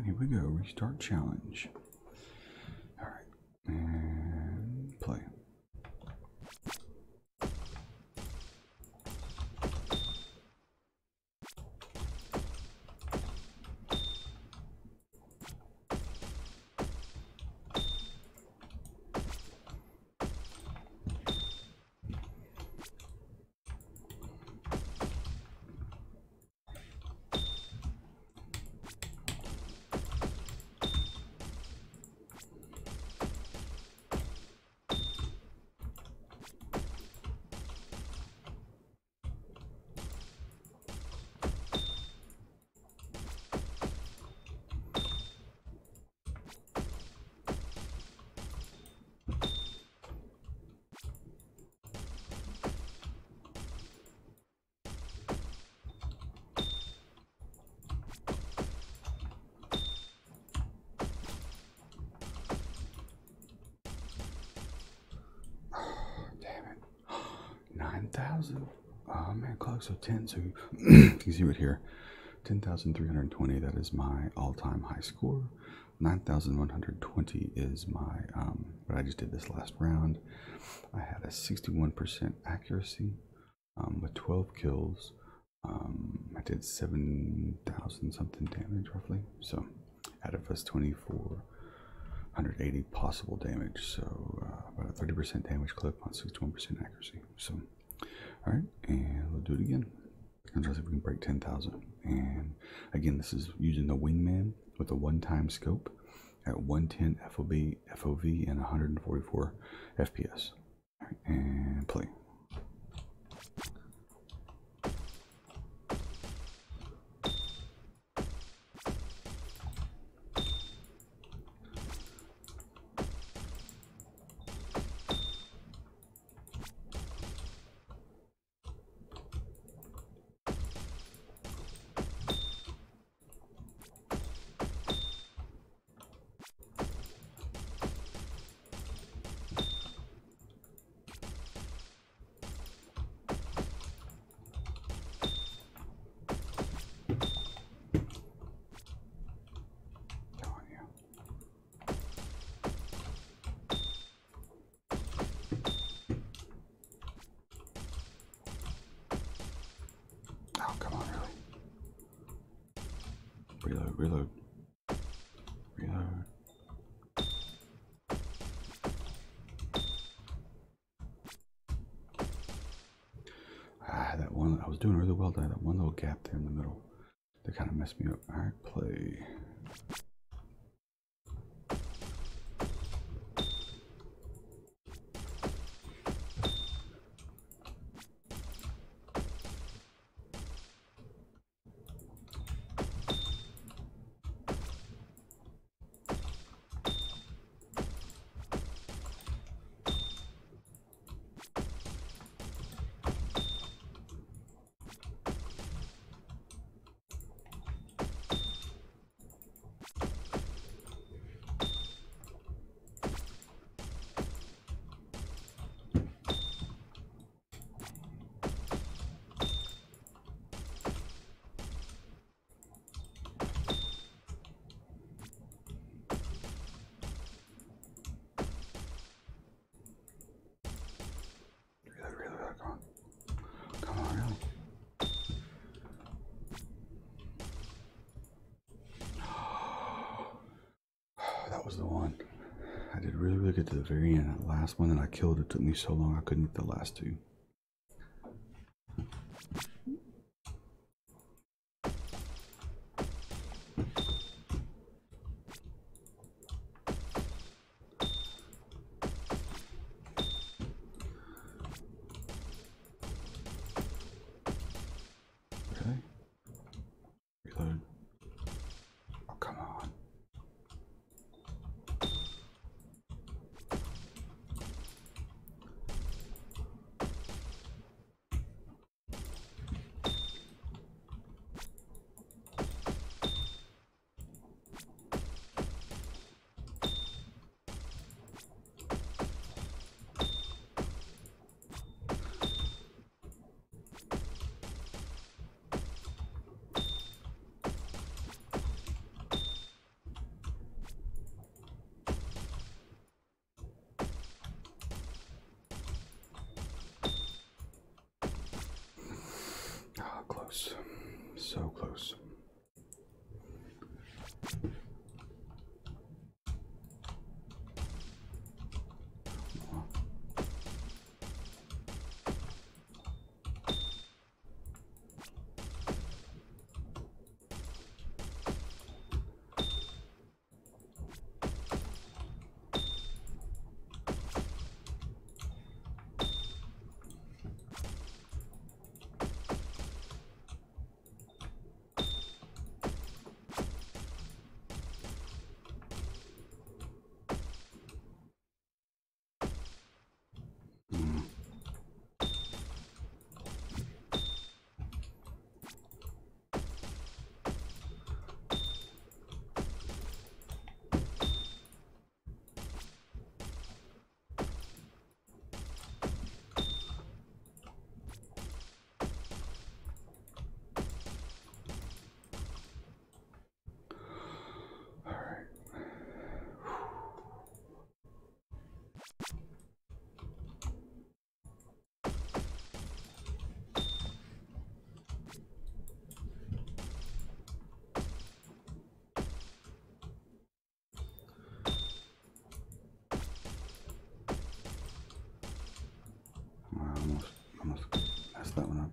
here we go. Restart challenge. All right, and play. Damn it. 9,000. Oh man, close. So 10. So you can see right here. 10,320. That is my all-time high score. 9,120 is my but I just did this last round. I had a 61% accuracy with 12 kills. I did 7,000 something damage roughly. So out of us 2,480 possible damage. So about a 30% damage clip on 61% accuracy. So all right, and we'll do it again. I'm trying to see if we can break 10,000. And again, this is using the Wingman with a one-time scope at 110 FOV and 144 FPS. All right, and play. Oh, come on, really? Reload. That one, I was doing really well there. That one little gap there in the middle, that kind of messed me up. All right, play. Come on, really? That was the one. I did really good to the very end. That last one that I killed, it took me so long I couldn't get the last two. Really? Reload. Oh, come on. So close. Almost messed that one up.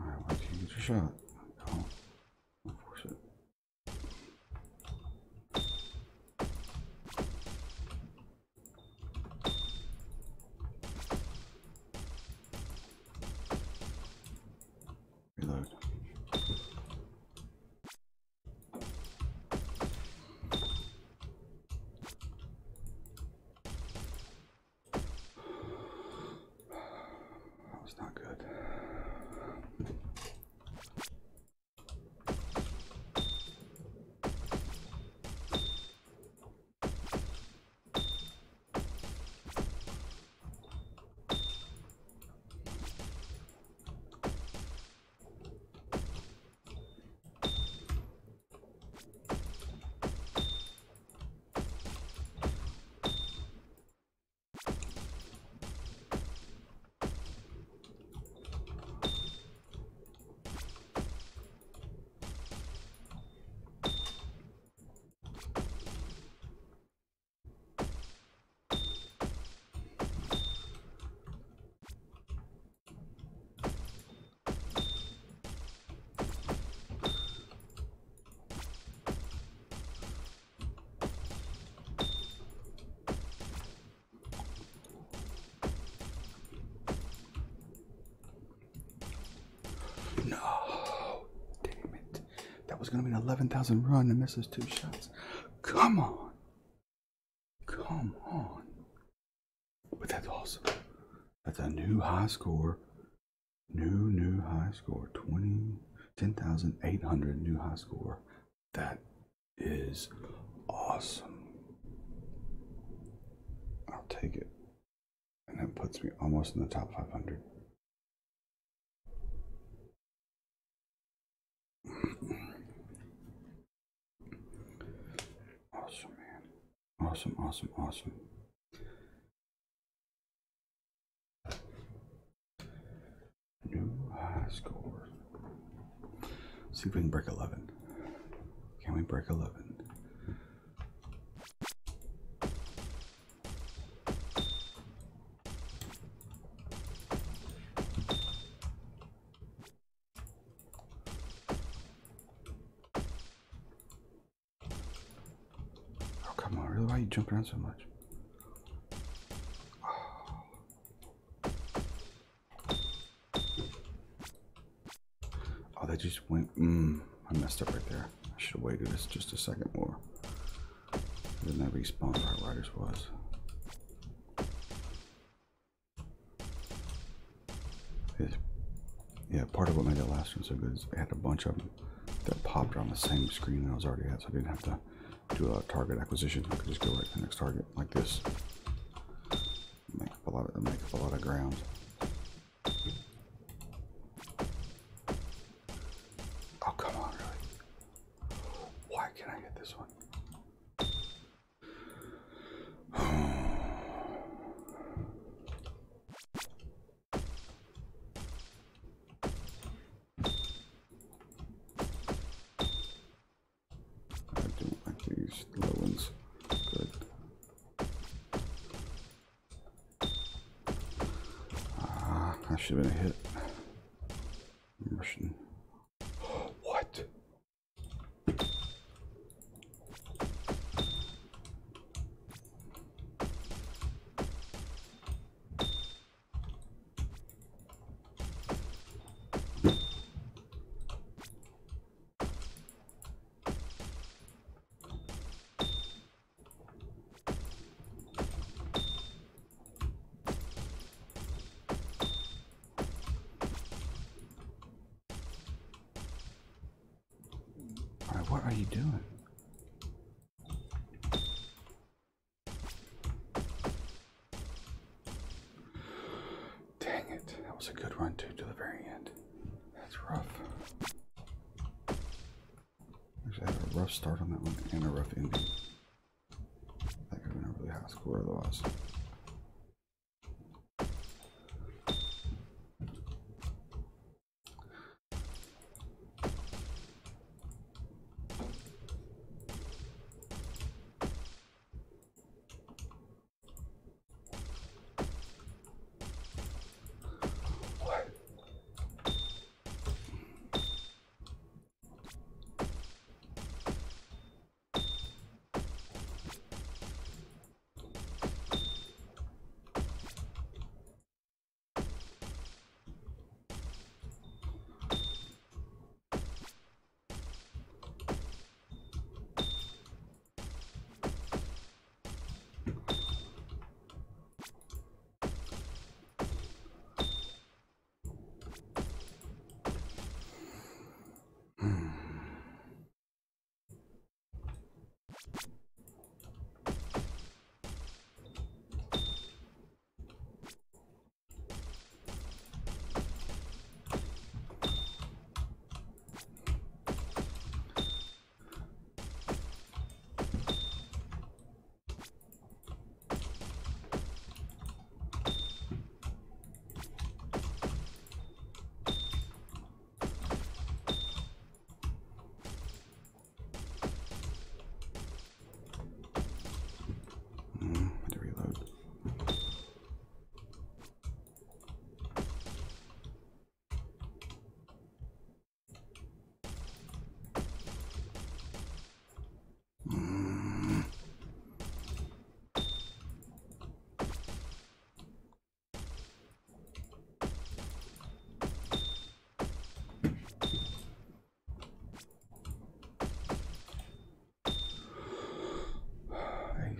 Alright, why can't you get your shot? Don't force it. Reload. That was not good. No, damn it. That was going to be an 11,000 run and misses 2 shots. Come on. Come on. But that's awesome. That's a new high score. New high score. 10,800 new high score. That is awesome. I'll take it. And that puts me almost in the top 500. Awesome, man. Awesome, awesome, awesome. New high score. See if we can break 11. Can we break 11? Oh, come on, really? Why are you jumping around so much? Oh, that just went, I messed up right there. I should have waited just a second more. Then that respawn right where this was. Yeah, part of what made that last one so good is it had a bunch of them that popped on the same screen that I was already at, so I didn't have to do a target acquisition. I could just go right to the next target like this. Make up a lot of ground. Oh, come on, really? should have been a hit. Russian. What? What are you doing? Dang it. That was a good run, too, to the very end. That's rough. Actually, I had a rough start on that one and a rough ending. That could have been a really high score otherwise. To reload.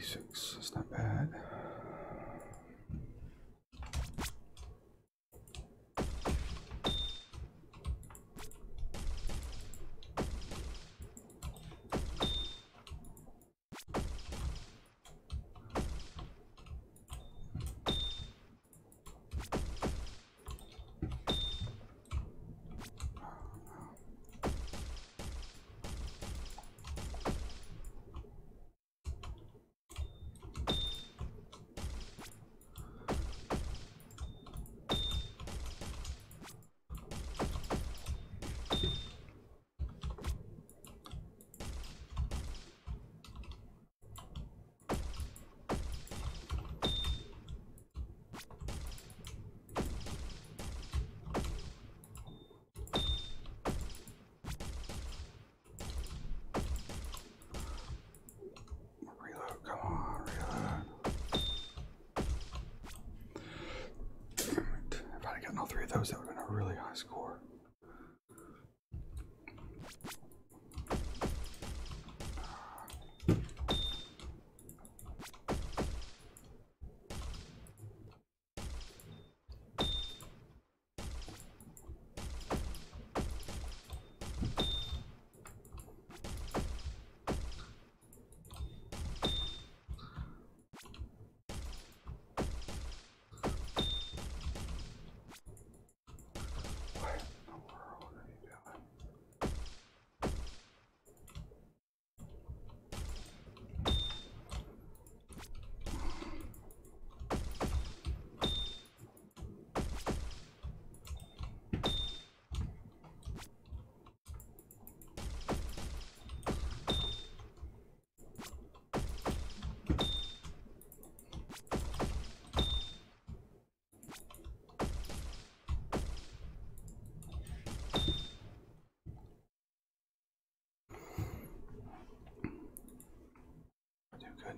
Six. That's not bad. Come on, reload. Damn it. If I'd gotten all three of those, that would have been a really high score.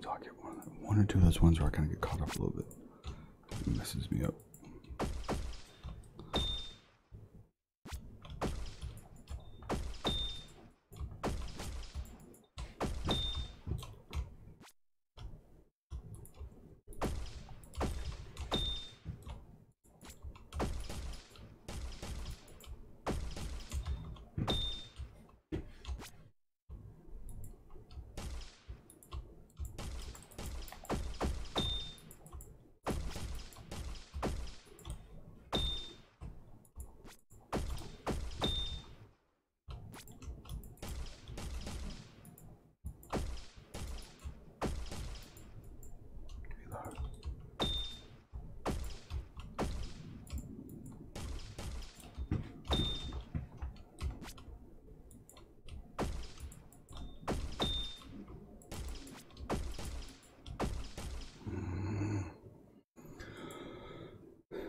until I get one or two of those ones where I kind of get caught up a little bit. It messes me up.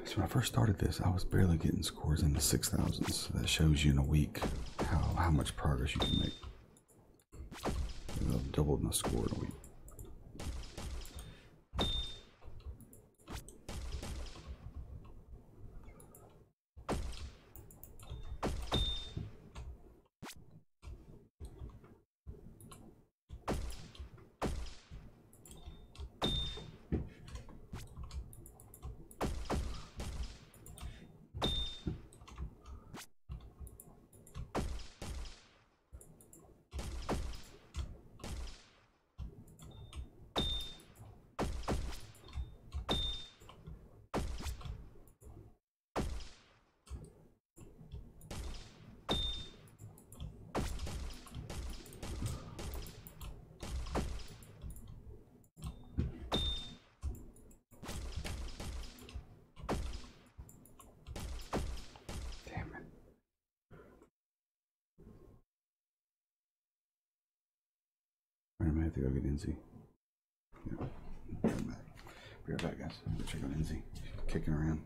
So when I first started this, I was barely getting scores in the 6,000s. That shows you in a week how much progress you can make. I've doubled my score in a week. I might have to go get NZ. Yeah. Be right back. Be right back, guys. I'm gonna check on NZ. She's kicking around.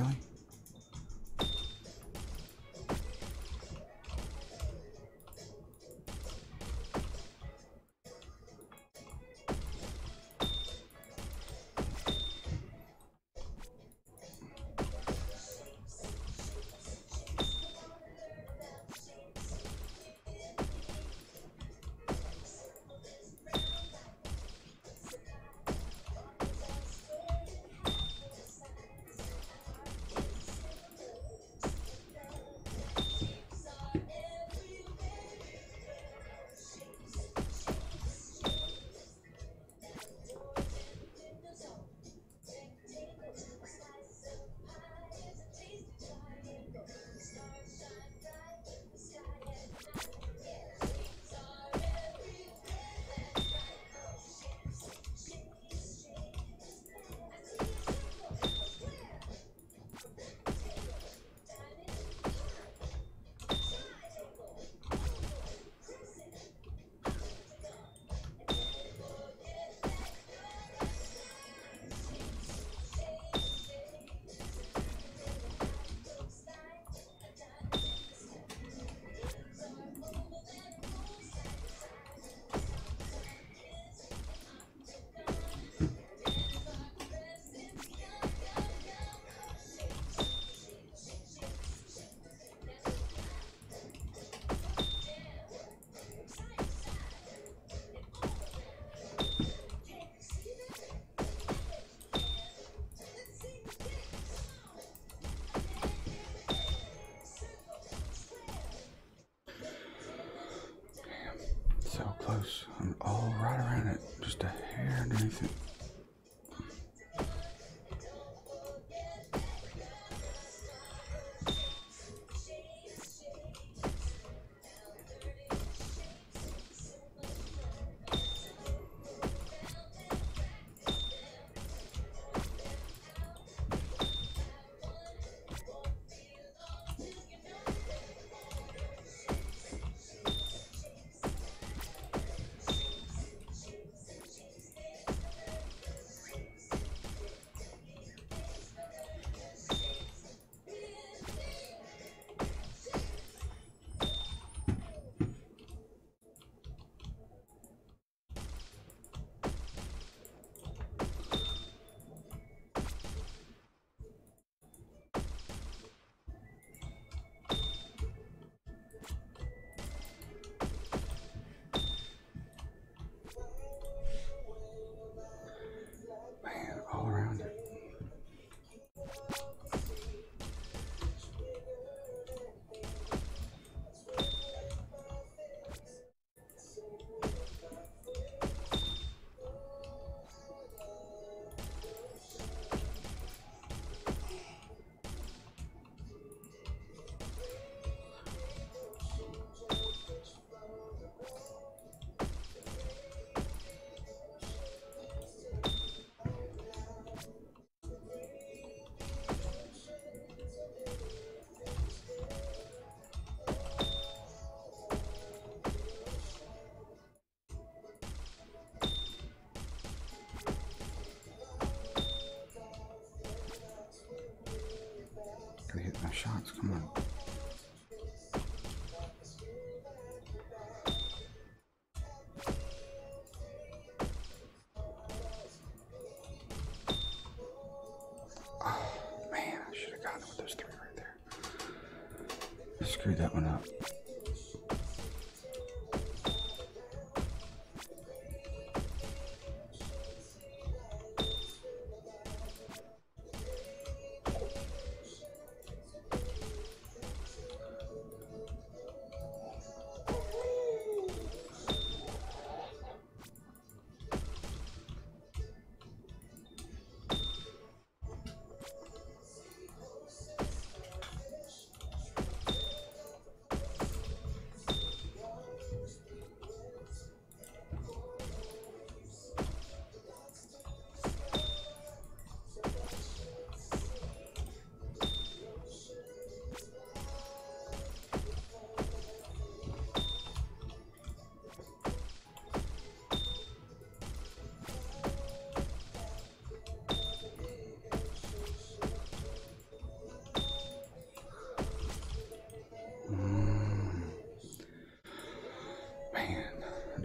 Really? So close. I'm all right around it. Just a hair underneath it. Man, all around it. Gotta hit my shots, come on. Oh, man, I should have gotten it with those three right there. I screwed that one up.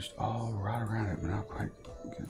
just all right around it, but not quite good.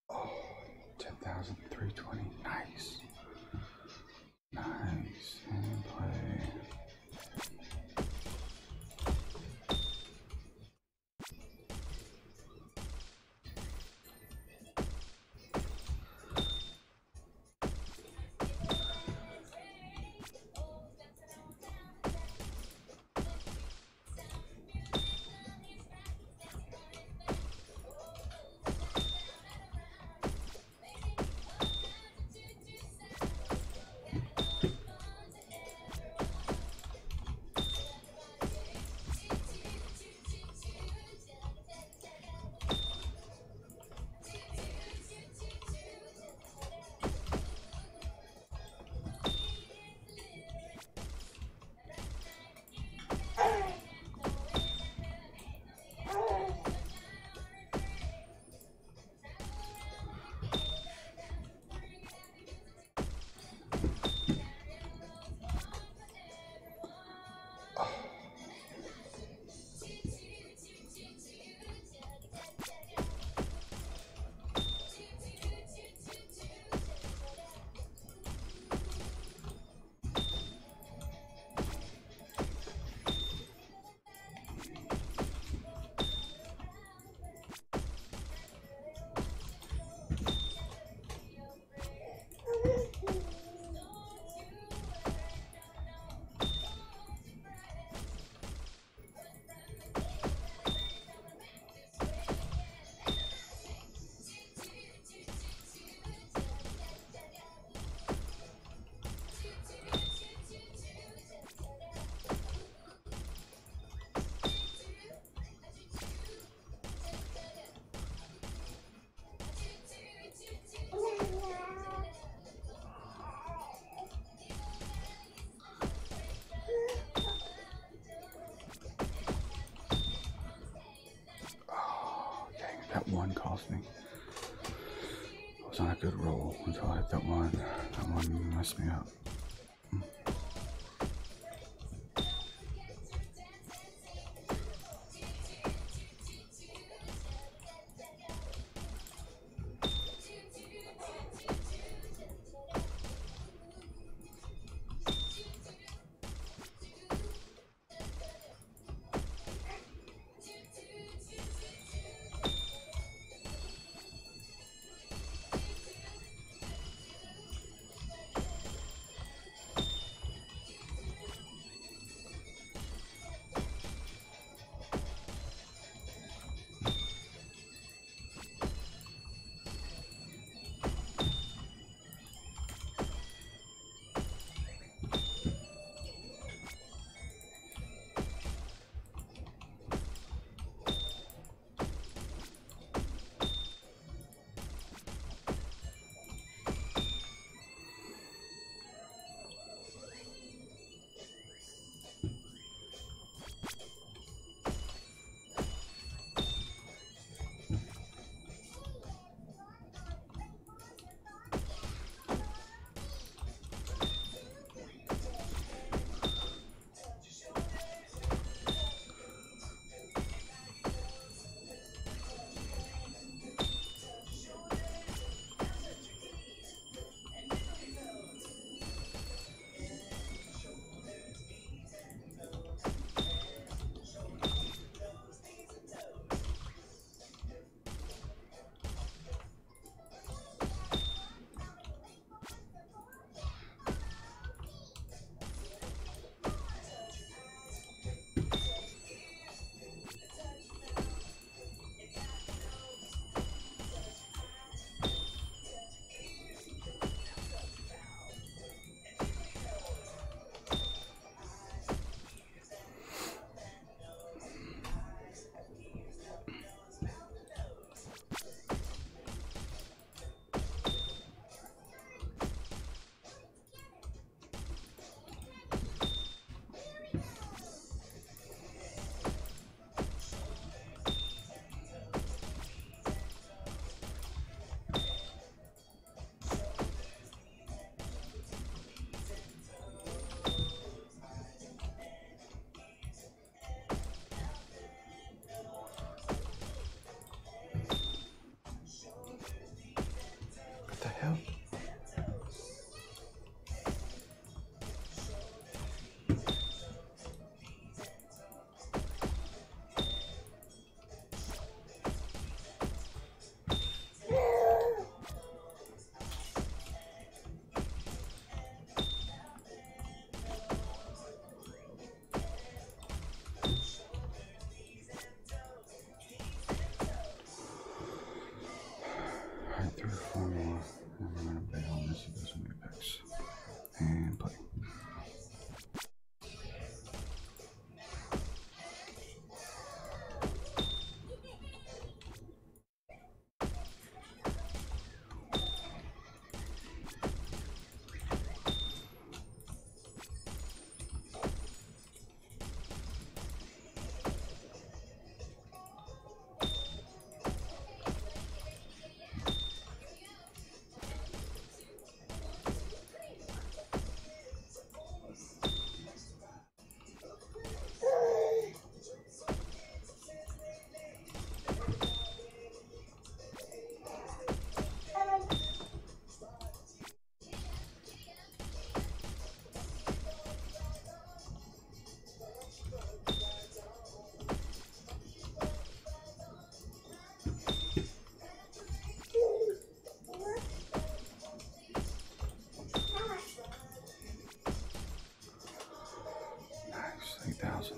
Oh, 10,320. Nice. Nice. And play. That one cost me. I was on a good roll until I hit that one. That one messed me up. see those in Apex. And play. Nice, 8,000.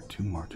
Two more.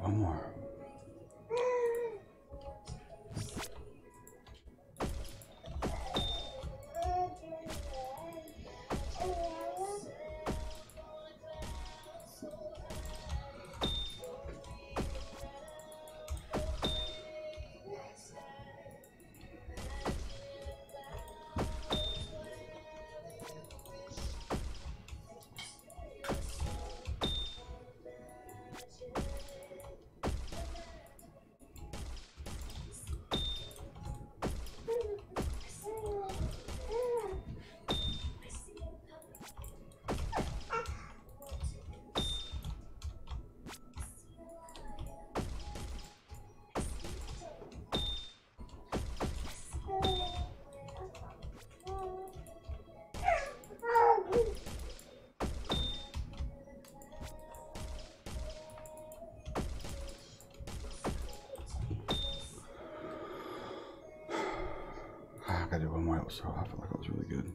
One more. so I feel like I was really good.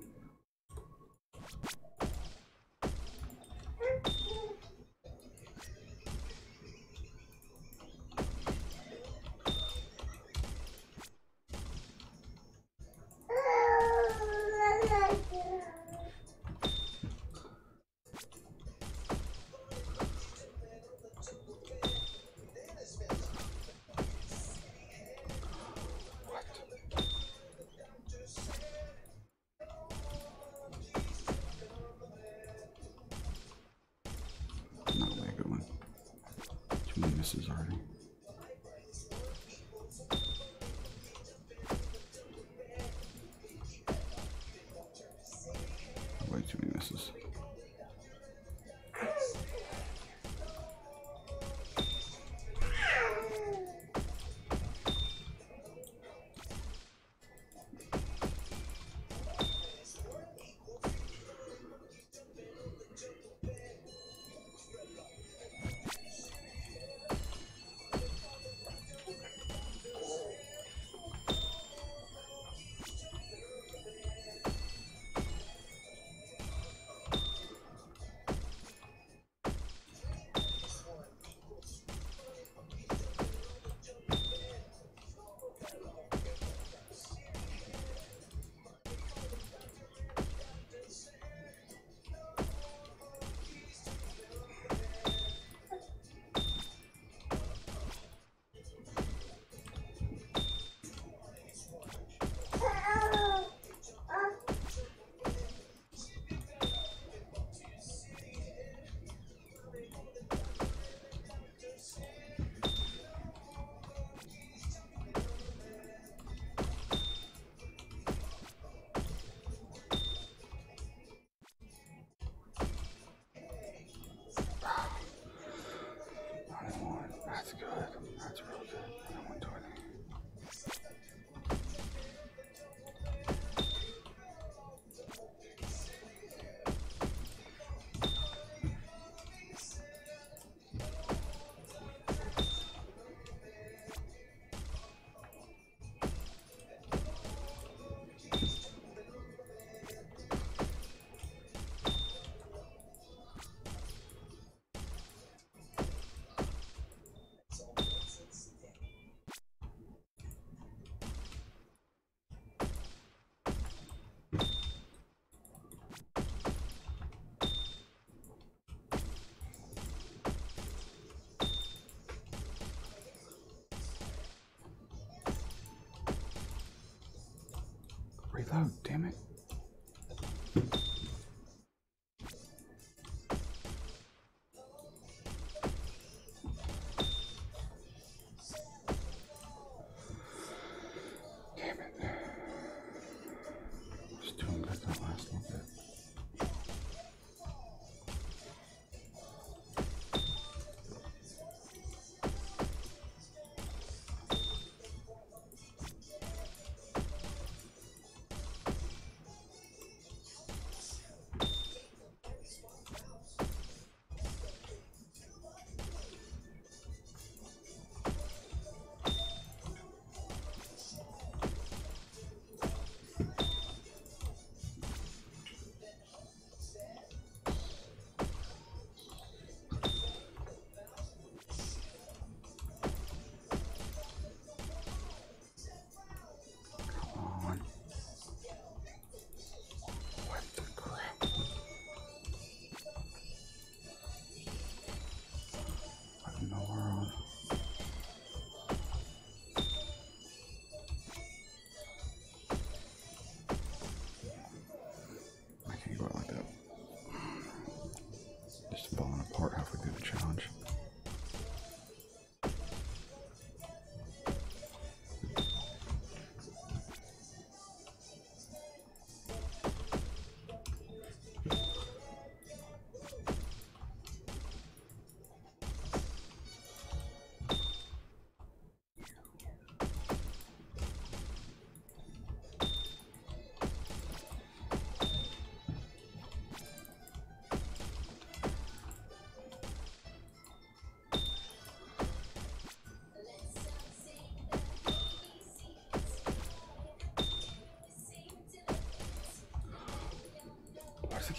Not really a good one. Too many misses already. Way too many misses. That's good. That's real good. I don't want 20. Reload, damn it. Damn it. Just doing good that last little bit.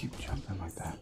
keep jumping like that?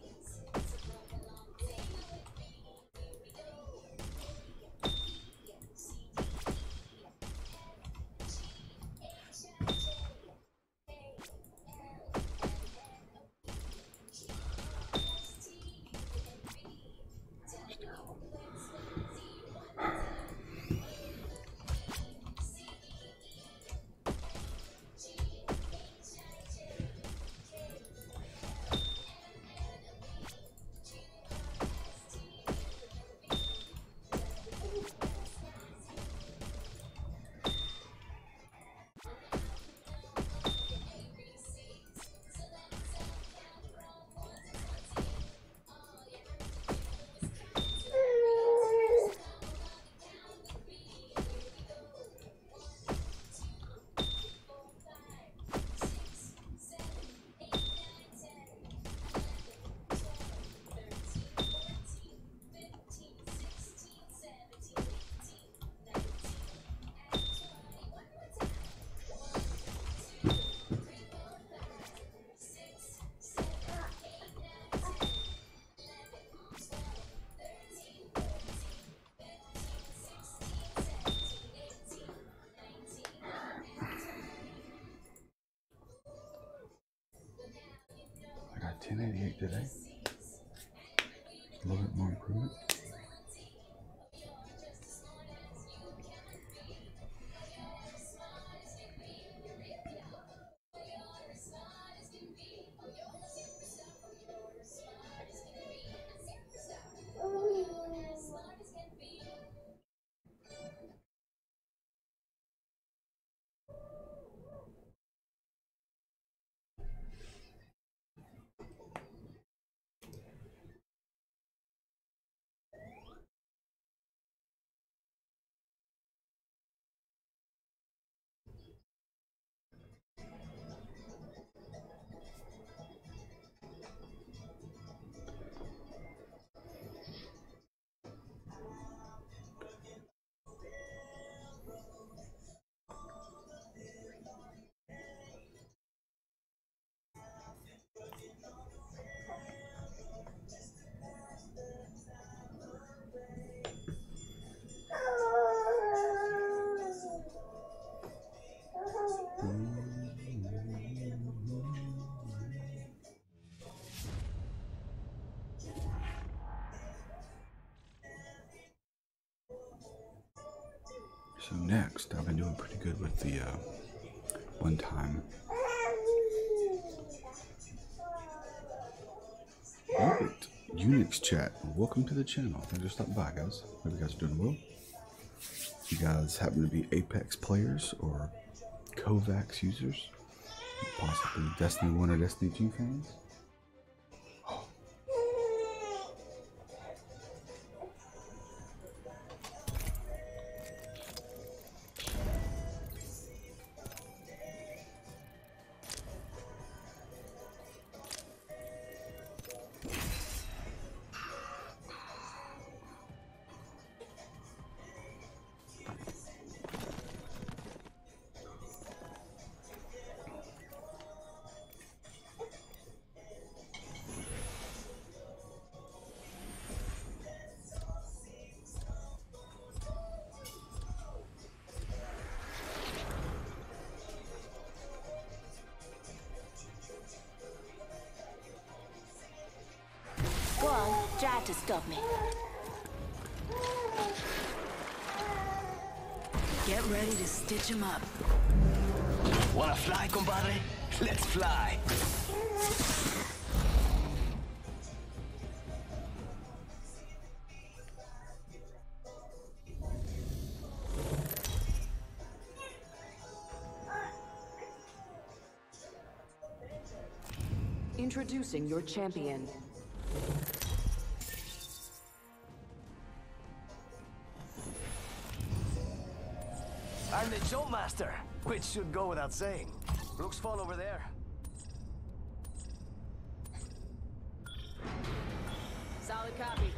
I got 1088 today. A little bit more improvement. So next, I've been doing pretty good with the one time. Alright, Unix chat, welcome to the channel. Thanks for stopping by, guys. Hope you guys are doing well. If you guys happen to be Apex players or Kovaak users, possibly Destiny 1 or Destiny 2 fans. Try to stop me. Get ready to stitch him up. Wanna fly, compadre? Let's fly. Introducing your champion. I'm the jump master, which should go without saying. Looks fun over there. Solid copy.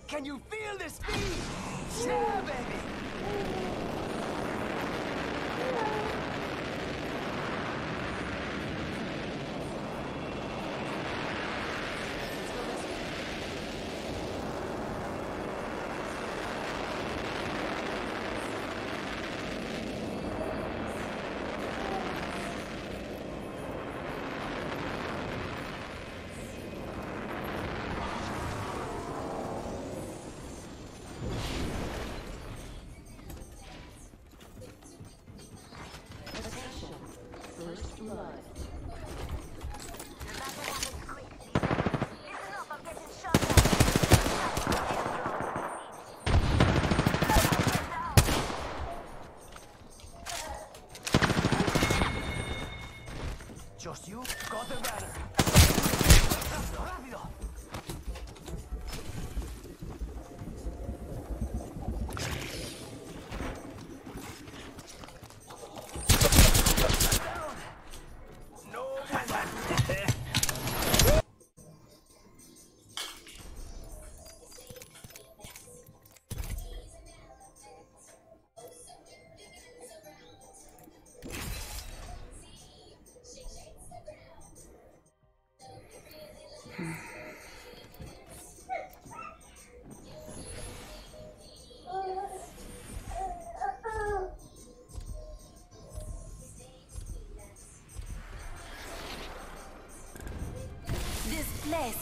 Can you feel the speed? Yeah, baby!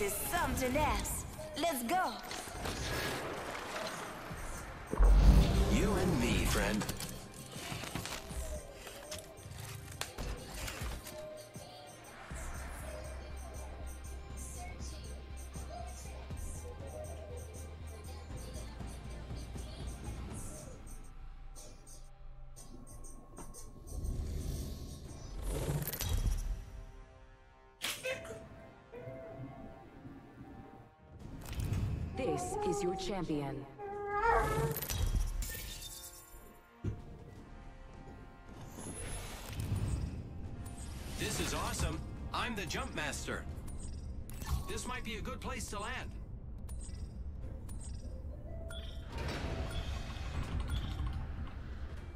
This is something else. Let's go. You and me, friend. This is your champion. This is awesome. I'm the jump master. This might be a good place to land.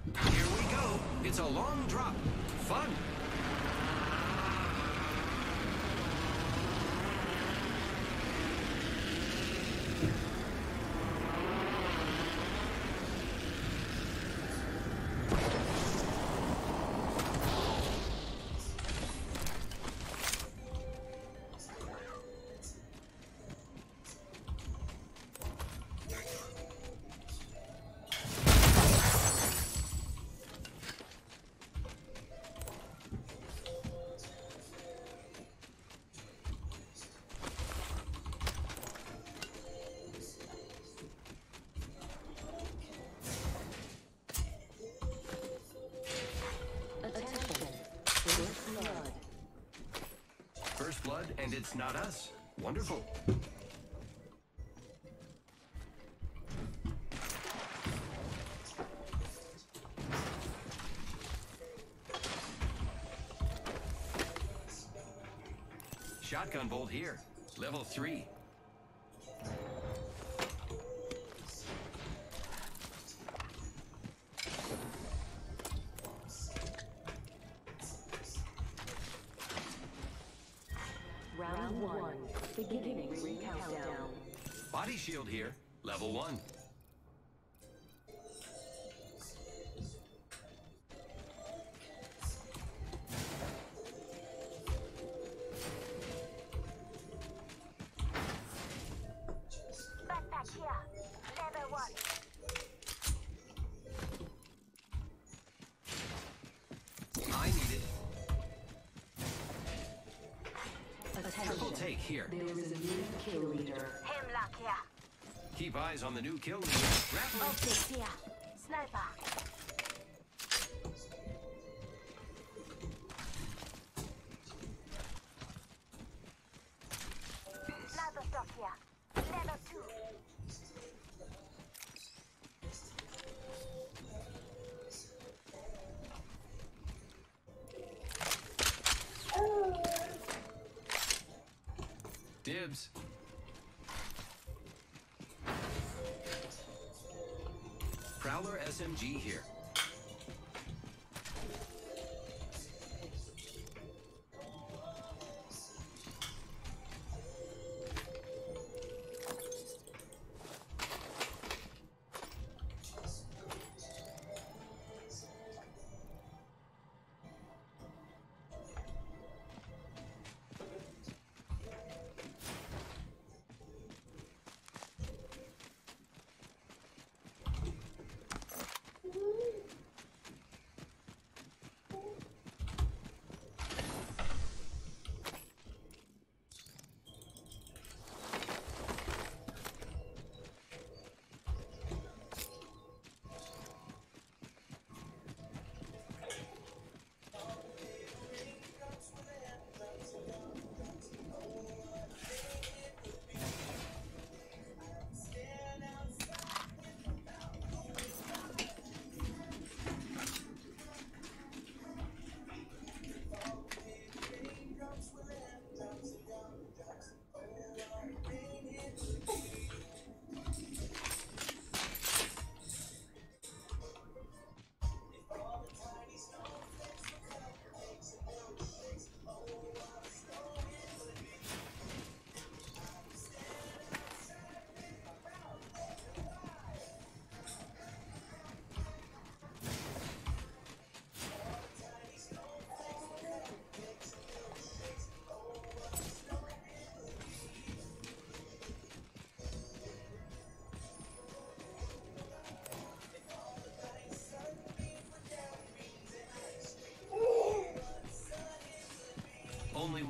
Here we go. It's a long drop. Fun. First blood, and it's not us. Wonderful. Shotgun bolt here. Level 3. Round 1. Beginning ring countdown. Body shield here. Level 1. Backpack here. Level 1. I need it. Triple Attention. take here. There is a new kill leader. Hemlock here. Keep eyes on the new kill leader. Grappling. Optics here. Sniper. Sniper stock here. Level 2. Dibs. Prowler SMG here.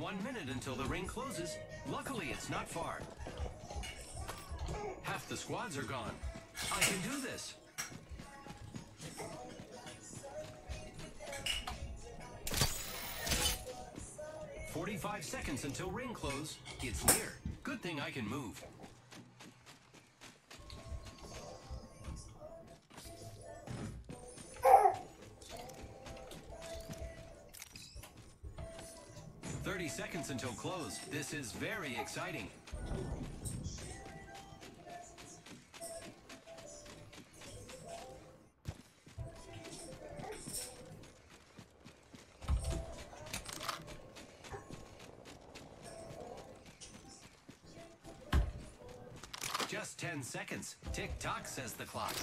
1 minute until the ring closes. Luckily, it's not far. Half the squads are gone. I can do this. "45 seconds until ring close. It's near. Good thing I can move." "30 seconds until close. This is very exciting." Just 10 seconds. Tick-tock, says the clock.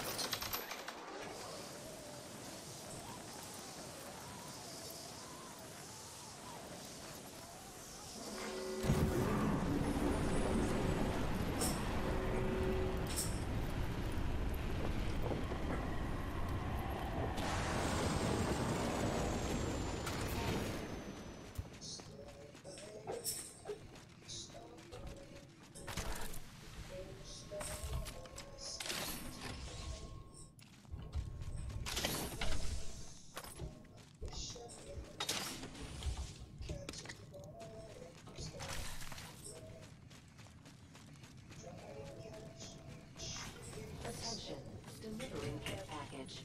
Attention, delivering care package.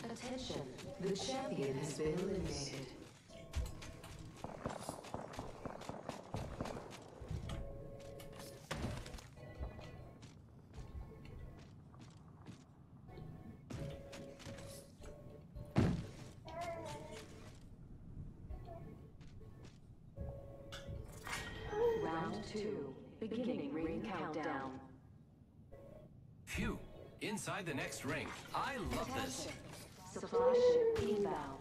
Attention, the champion has been eliminated. Round 2, beginning ring countdown. Phew. Inside the next ring. I love this. Supply ship inbound.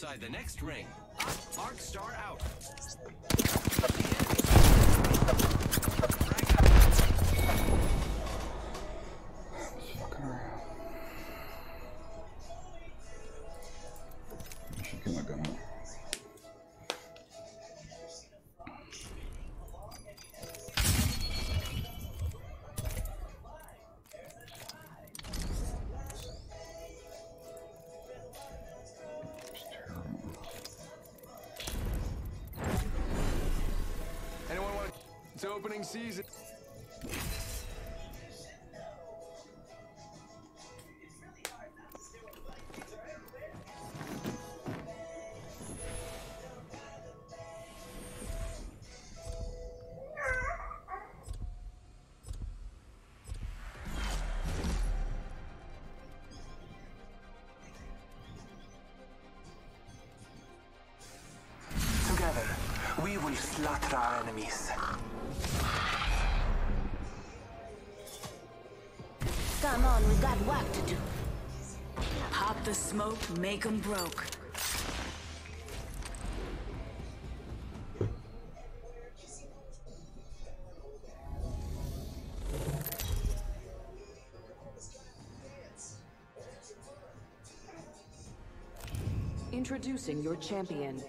inside the next ring. Up, Arc Star out. Fucking around. I should get my gun out. Anyone want to... It's opening season. Together, we will slaughter our enemies. Come on, we got work to do. Pop the smoke, make 'em broke. Introducing your champion.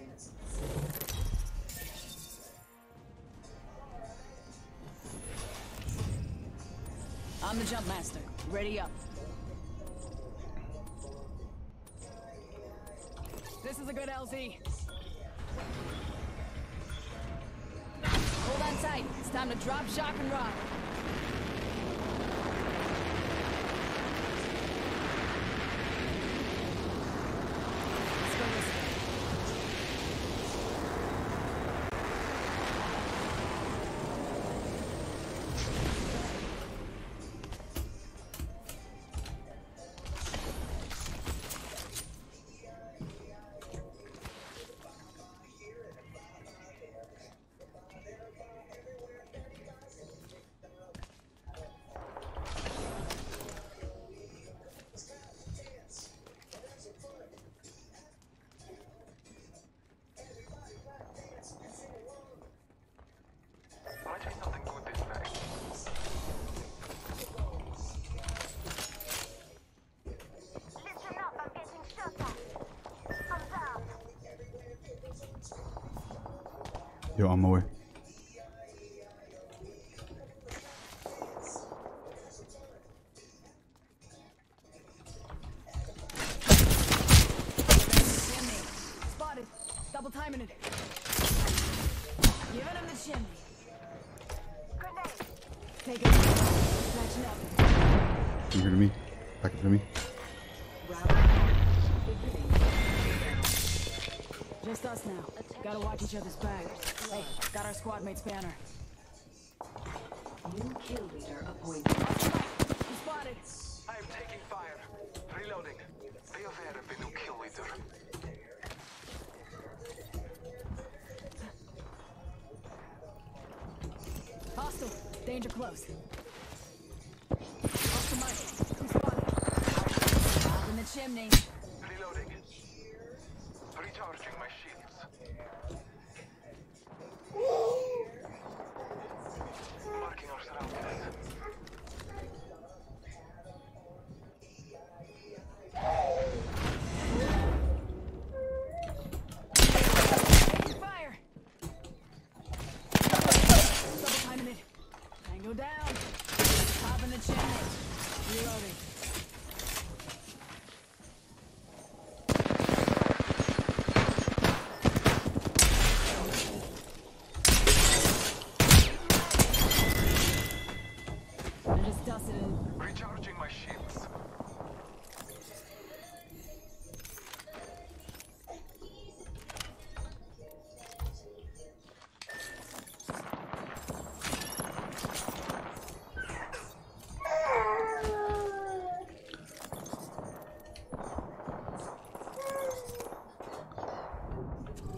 I'm the jump master. Ready up. This is a good LZ. Hold on tight. It's time to drop, shock, and rock. Let's go this way. Might be something good this night. Listen up, I'm getting shot at. I'm down. Yo, on my way. Chimney. Spotted. Double timing it. Giving him the chimney. Grenade. Take it. Snatching up. You hear to me? Back up to me. Just us now. Gotta watch each other's back. Hey, got our squad mate's banner. New kill leader appointed. You spotted. I am taking fire. Reloading. Be aware of the new kill leader. Hostile. Danger close. Hostile Mike. You spotted. Up in the chimney. Reloading. Recharging my shields. Marking our surroundings. Taking fire. Double timing it. Tango down. Top in the chimney. Reloading. I just dusted it. Recharging my shields.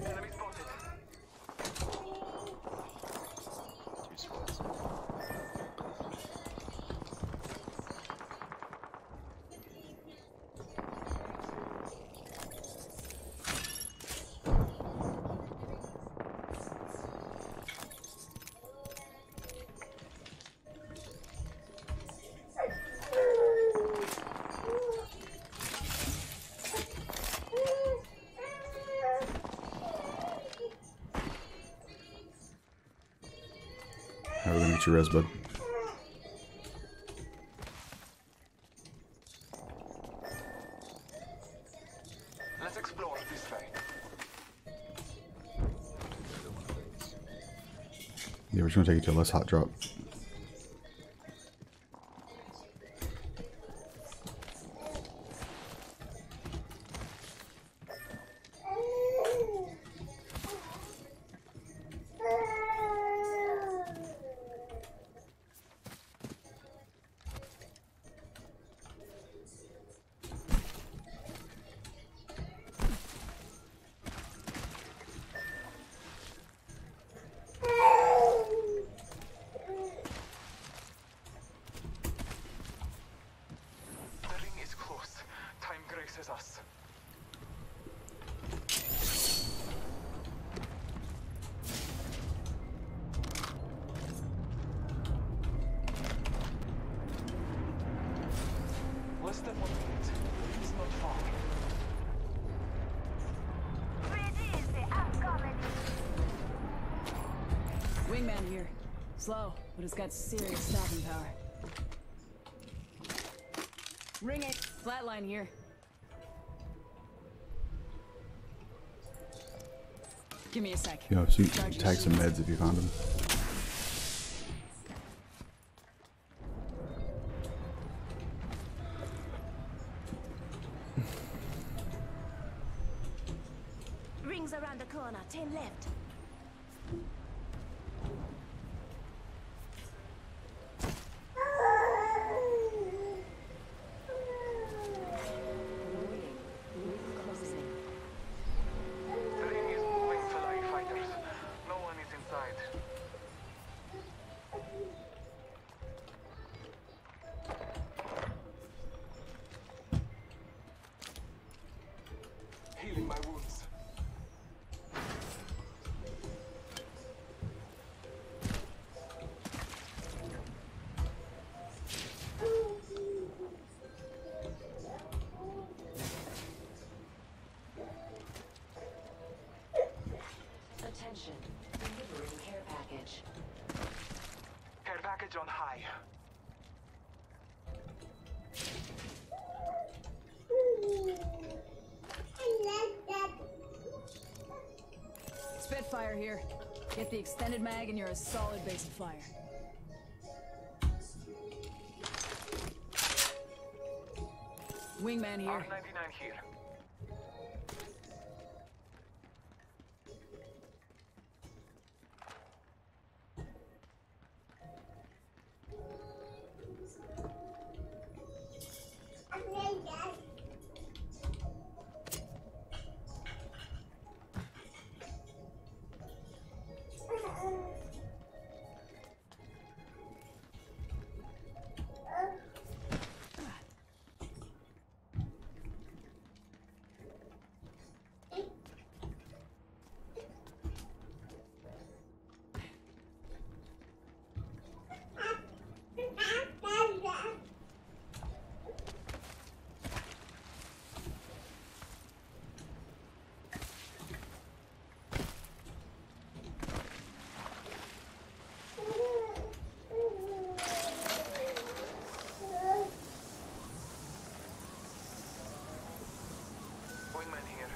Enemy spotted. Alright, we're gonna get your res, bud. Let's explore this way. Yeah, we're just gonna take it to a less hot drop. The ring is close. Time graces us. Less than 1 minute. It's not far. Breathe easy, I'm coming. Wingman here. Slow, but it's got serious stopping power. Ring it. Flatline here. Give me a sec. Yo, so you Charge your tag some shields. meds if you found them. Rings around the corner, 10 left. The ring is moving for light fighters. No one is inside. Healing my wounds. Attention. Delivering care package. Care package on high. Spitfire here. Get the extended mag and you're a solid base of fire. Wingman here. R99 here. Wingman here.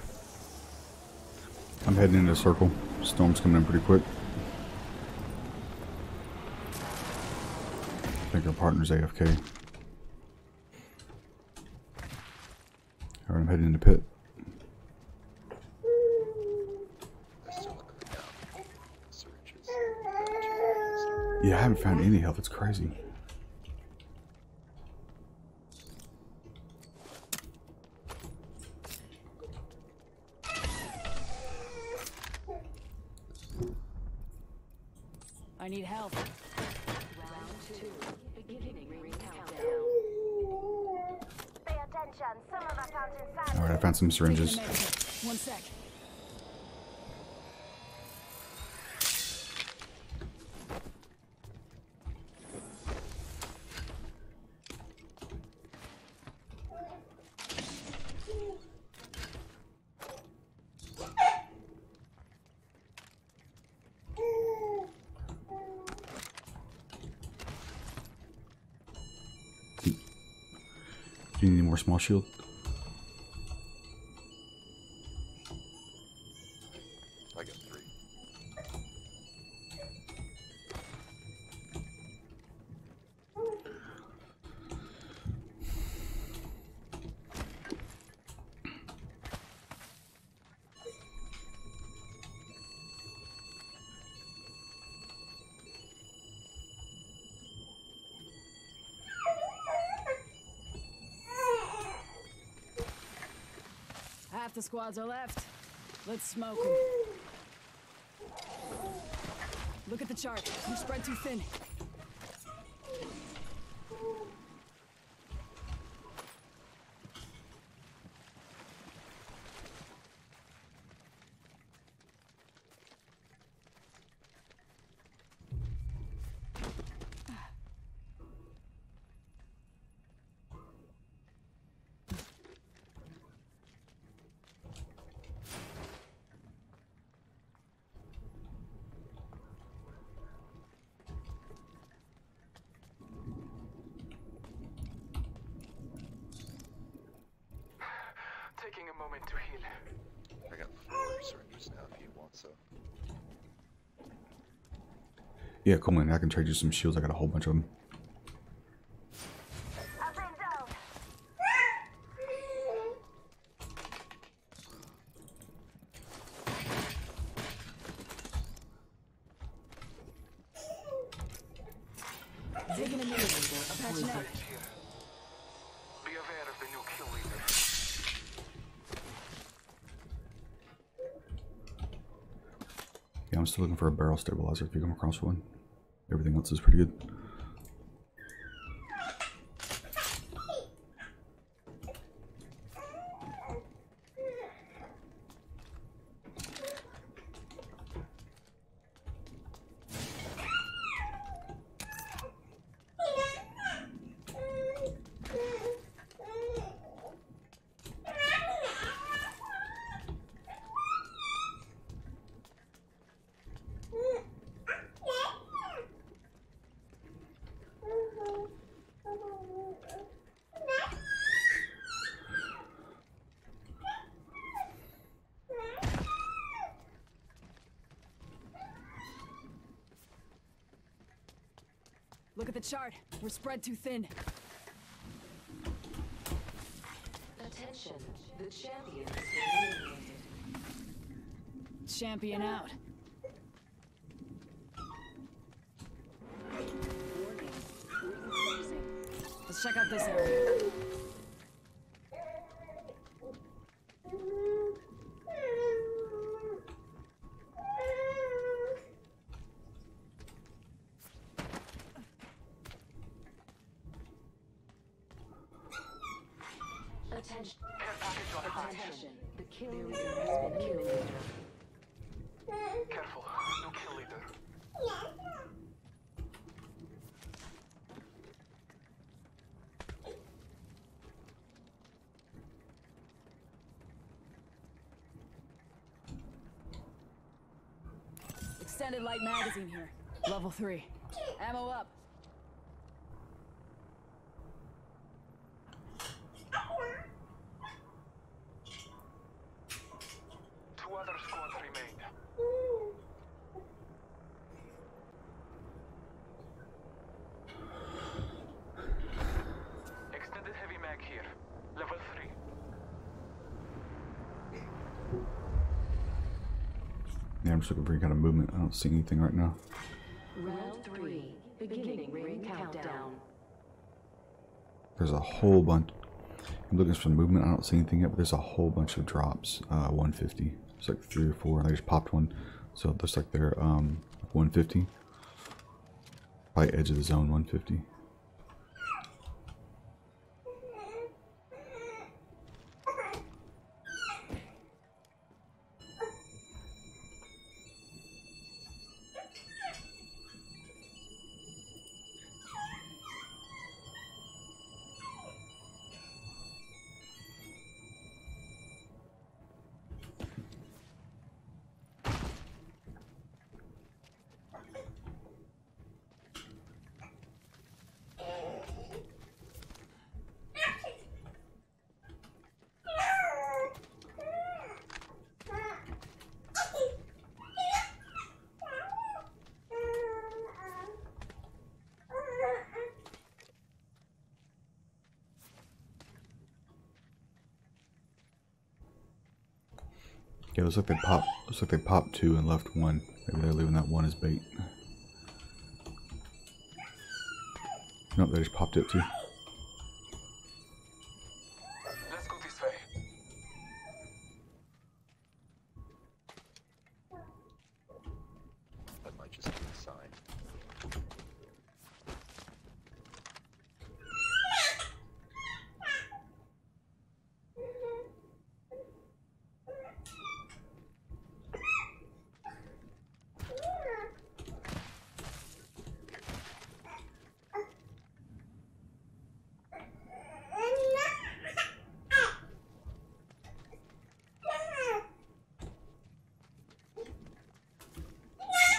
I'm heading into a circle. Storm's coming in pretty quick. I think our partner's AFK. Alright, I'm heading into pit. Yeah, I haven't found any health. It's crazy. I need help. Round 2. Beginning ring countdown. Pay attention, some of us aren't inside. Alright, I found some syringes. Taking a medikit. 1 sec. Do you need any more small shield? I got 3. Half the squads are left. Let's smoke them. Look at the chart. You're spread too thin. Taking a moment to heal. I got 4 syringes now if you want so. Yeah, cool, man. I can trade you some shields. I got a whole bunch of them. Up and down. Digging a new patching up. It's here. Be aware of the new kill leader. Yeah, I'm still looking for a barrel stabilizer if you come across one. Everything else is pretty good. Look at the chart. We're spread too thin. Attention, the champion is eliminated. Champion out. Warning, ring closing. Let's check out this area. Attention, Care package on high. attention. The kill leader has been killed. Careful. New kill leader. Extended light magazine here. Level 3. Ammo up. Two other squads remain. Extended heavy mag here. Level 3. Yeah, I'm just looking for any kind of movement. I don't see anything right now. Round 3, beginning ring countdown. There's a whole bunch. I'm looking for some movement. I don't see anything yet, but there's a whole bunch of drops. 150. It's like 3 or 4. I just popped one, so it looks like they're 150. By edge of the zone, 150. Yeah, looks like they popped. Looks like they popped 2 and left 1. Maybe they're leaving that 1 as bait. Nope, they just popped it too. Let's go this way. That might just be a sign.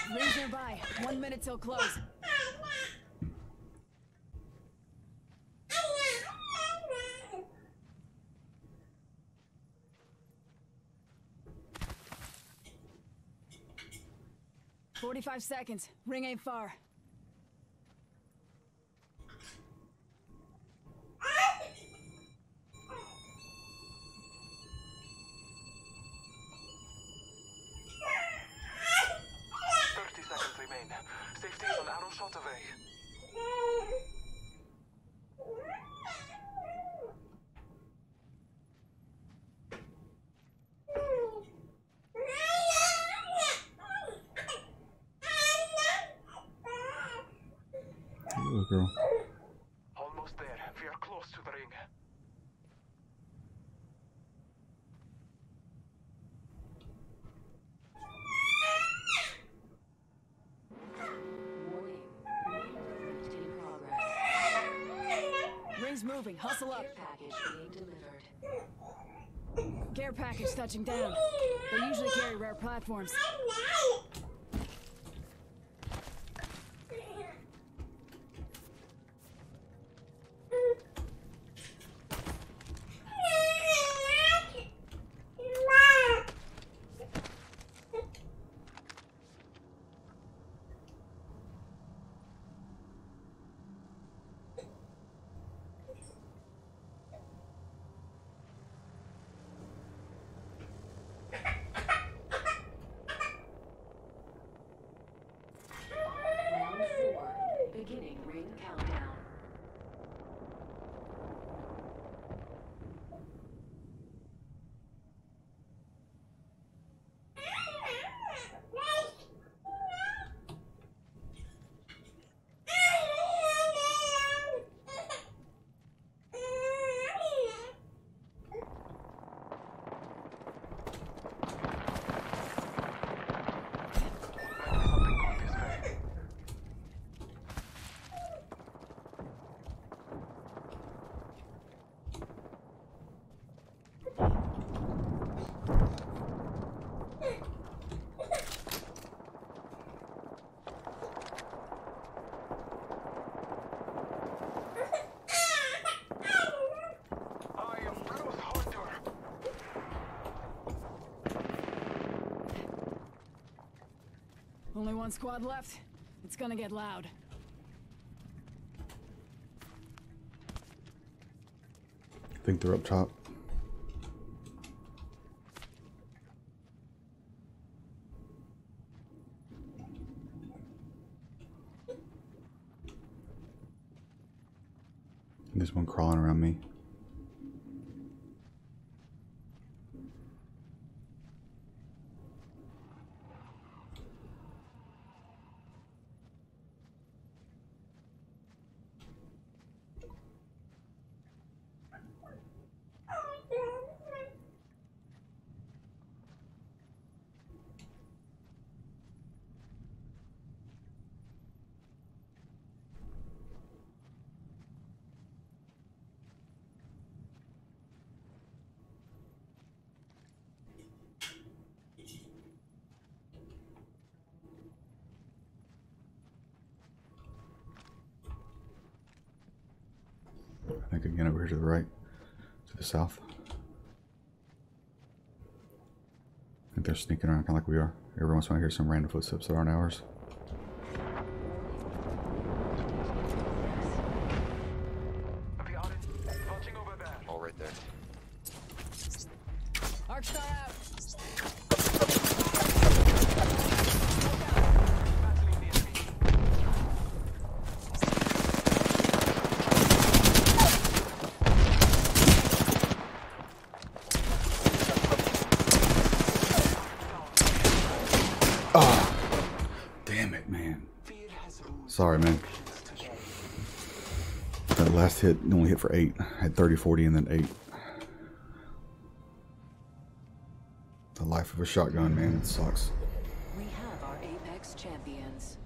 Rings nearby. 1 minute till close. "45 seconds. Ring ain't far." Safety is an arrow shot away. Little girl. Almost there. We are close to the ring. Warning. Movement in progress. Ring's moving. Hustle up. Care package being delivered. Care package touching down. They usually carry rare platforms. Round 4. Beginning ring countdown. Something good this way. I am Bruce Hunter. Only 1 squad left. It's gonna get loud. I think they're up top. There's one crawling around me. I think again over here to the right, to the south. I think they're sneaking around kind of like we are. Every once in a while I hear some random footsteps that aren't ours. We are in. Watching over there. All right there. Arc star out. Man. Fear has ruled. Sorry, man. That last hit only hit for 8. I had 30, 40, and then 8. The life of a shotgun, man. It sucks. We have our Apex champions.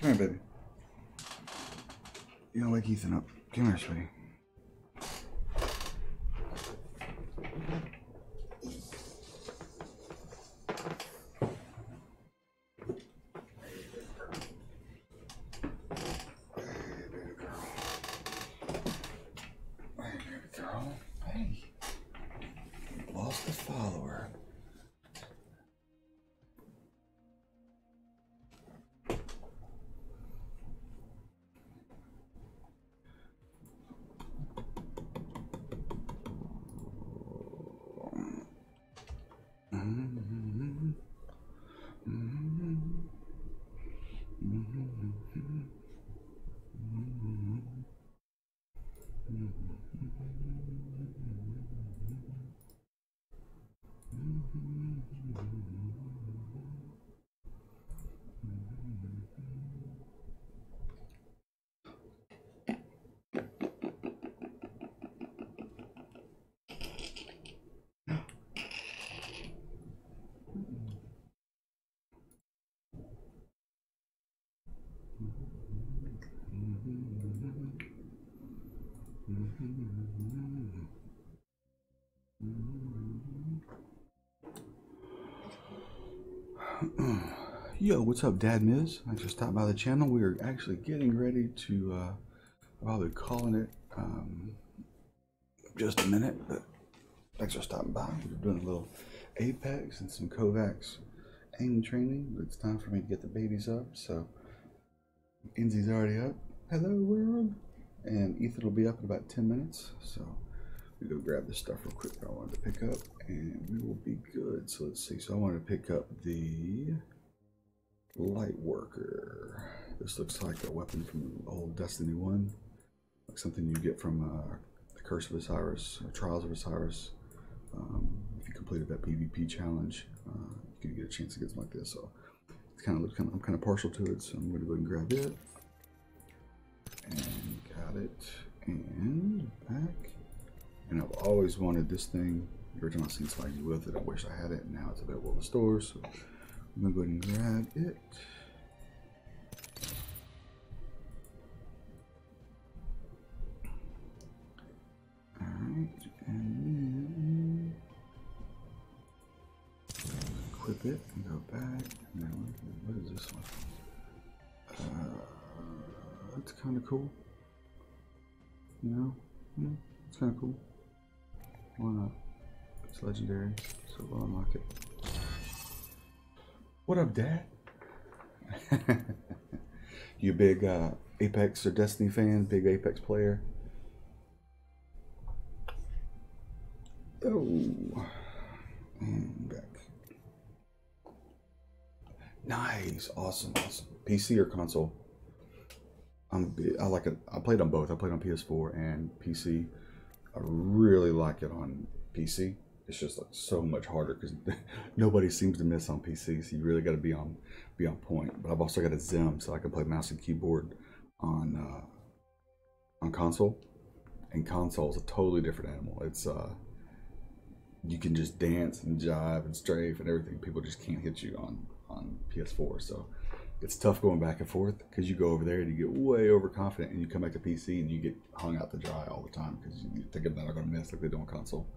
Come here, baby. You gonna wake Ethan up. Come here, sweetie. Hey, lost a follower. Yo, what's up, Dad Miz? I just stopped by the channel. We are actually getting ready to probably calling it just a minute, but thanks for stopping by. We're doing a little Apex and some Kovaak's aim training. It's time for me to get the babies up, so Enzy's already up. Hello, world. And Ethan will be up in about 10 minutes, so we go grab this stuff real quick that I wanted to pick up, and we will be good. So let's see. So I wanted to pick up the Light Worker. This looks like a weapon from old Destiny 1, like something you get from the Curse of Osiris, or Trials of Osiris. If you completed that PvP challenge, you can get a chance to get something like this. So it's I'm kind of partial to it, so I'm going to go ahead and grab it. And got it, and back. And I've always wanted this thing. Every time I've seen somebody with it, I wish I had it, and now it's available in the store. So I'm gonna go ahead and grab it. Alright, and then equip it and go back. And then what is this one? That's kind of cool. You know? Yeah, it's kind of cool. Why not? It's legendary, so we'll unlock it. What up, Dad? You a big Apex or Destiny fan? Big Apex player? Oh, and back. Nice, awesome. PC or console? I like it. I played on both. I played on PS4 and PC. I really like it on PC. It's just like so much harder because nobody seems to miss on PC, so you really got to be on point. But I've also got a Zim, so I can play mouse and keyboard on console. And console is a totally different animal. It's you can just dance and jive and strafe and everything. People just can't hit you on PS4. So it's tough going back and forth because you go over there and you get way overconfident and you come back to PC and you get hung out to dry all the time because you think they're not going to miss like they do on console.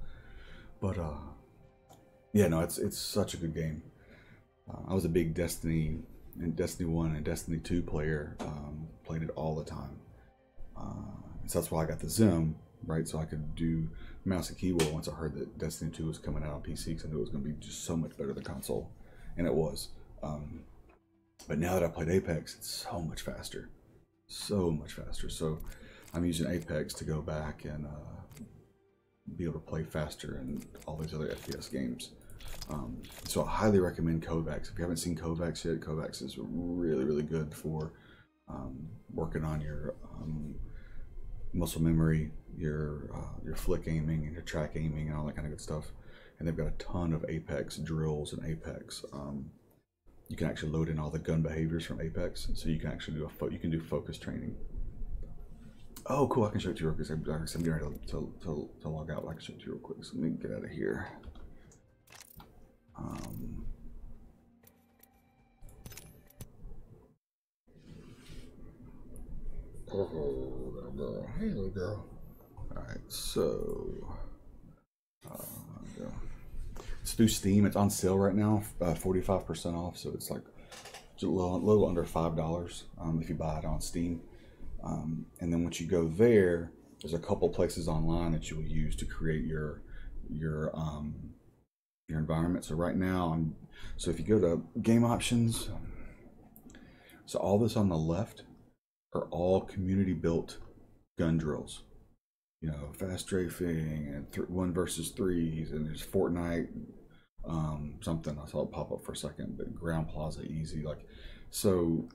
But yeah, no, it's such a good game. I was a big Destiny 1 and Destiny 2 player. Played it all the time. So that's why I got the Zim, right? So I could do mouse and keyboard once I heard that Destiny 2 was coming out on PC, because I knew it was going to be just so much better than console, and it was. But now that I played Apex, it's so much faster, so much faster. So I'm using Apex to go back and be able to play faster and all these other FPS games. So I highly recommend Kovaak. If you haven't seen Kovaak yet, Kovaak is really, really good for working on your muscle memory, your flick aiming and your track aiming and all that kind of good stuff. And they've got a ton of Apex drills and Apex. You can actually load in all the gun behaviors from Apex, so you can actually do focus training. Oh, cool! I can show it to you real quick. I'm getting ready to log out. I can show it to you real quick. So let me get out of here. Oh, little girl. Hey, little girl. All right, so go. It's through Steam. It's on sale right now, 45% off. So it's like a little under $5 if you buy it on Steam. And then once you go there, there's a couple places online that you will use to create your environment. So right now, so if you go to game options, so all this on the left are all community built gun drills. You know, fast strafing and 1 versus 3s, and there's Fortnite, something I saw it pop up for a second, but Ground Plaza easy, like, so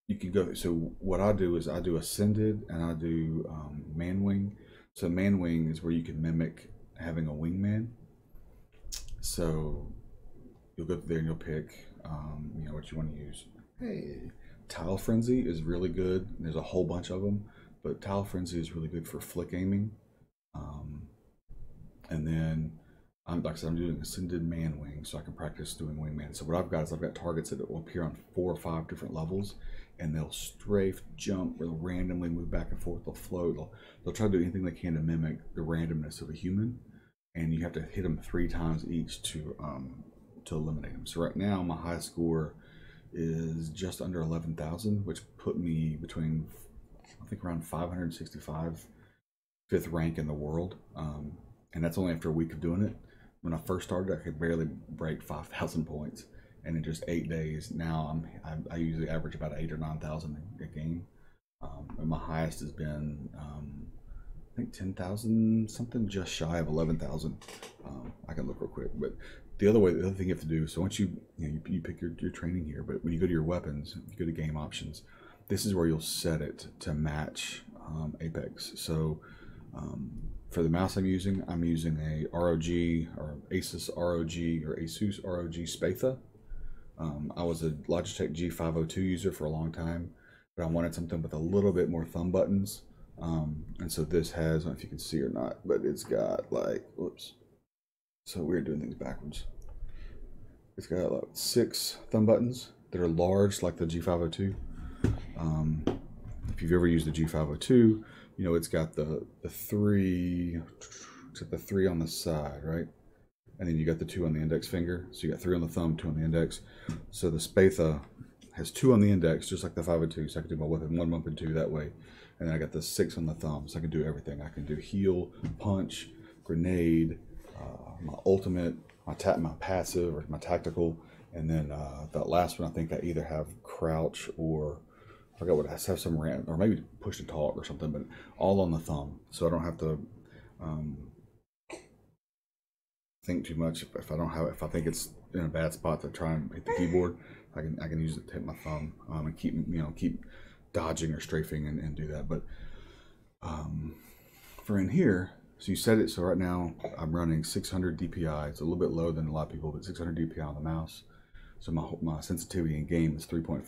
you can go. So what I do is I do Ascended and I do Man Wing. So Man Wing is where you can mimic having a wingman. So you'll go through there and you'll pick, you know, what you want to use. Hey, Tile Frenzy is really good. There's a whole bunch of them, but Tile Frenzy is really good for flick aiming. And then, like I said, I'm doing Ascended Man Wing, so I can practice doing wingman. So what I've got is I've got targets that will appear on 4 or 5 different levels, and they'll strafe, jump, or they'll randomly move back and forth. They'll float. They'll try to do anything they can to mimic the randomness of a human, and you have to hit them 3 times each to eliminate them. So right now, my high score is just under 11,000, which put me between, I think, around 565, 5th rank in the world. And that's only after a week of doing it. When I first started, I could barely break 5,000 points, and in just 8 days, now I usually average about 8,000 or 9,000 a game. And my highest has been, I think 10,000 something, just shy of 11,000. I can look real quick, but the other thing you have to do. So once you pick your training here, but when you go to your weapons, you go to game options. This is where you'll set it to match Apex. So for the mouse I'm using a ROG or Asus ROG or Asus ROG Spatha. I was a Logitech G502 user for a long time, but I wanted something with a little bit more thumb buttons. And so this has, I don't know if you can see or not, but it's got like, whoops, so weird doing things backwards. It's got like 6 thumb buttons that are large, like the G502. If you've ever used the G502, you know it's got the 3, except the 3 on the side, right? And then you got the 2 on the index finger. So you got 3 on the thumb, 2 on the index. So the Spatha has 2 on the index, just like the 502. So I can do my weapon 1, weapon 2 that way. And then I got the 6 on the thumb, so I can do everything. I can do heal, punch, grenade, my ultimate, my passive, or my tactical. And then that last one, I think I either have crouch or I forgot what it has. Have some random, or maybe push to talk or something, but all on the thumb, so I don't have to think too much. If I think it's in a bad spot to try and hit the keyboard, I can use it to hit my thumb and keep dodging or strafing and do that. But for in here, so you set it. So right now I'm running 600 DPI. It's a little bit lower than a lot of people, but 600 DPI on the mouse. So my sensitivity in game is 3.5.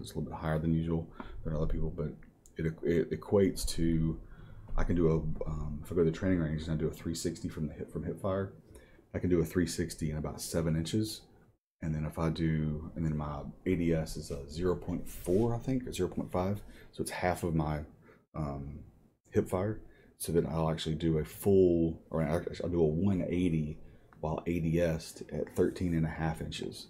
It's a little bit higher than usual than other people, but it equates to, I can do if I go to the training range and I do a 360 from hip fire, I can do a 360 in about 7 inches. And then if I do, and then my ADS is a 0.4, I think, or 0.5. So it's half of my hip fire. So then I'll actually do a full, or I'll do a 180 while ADS at 13.5 inches.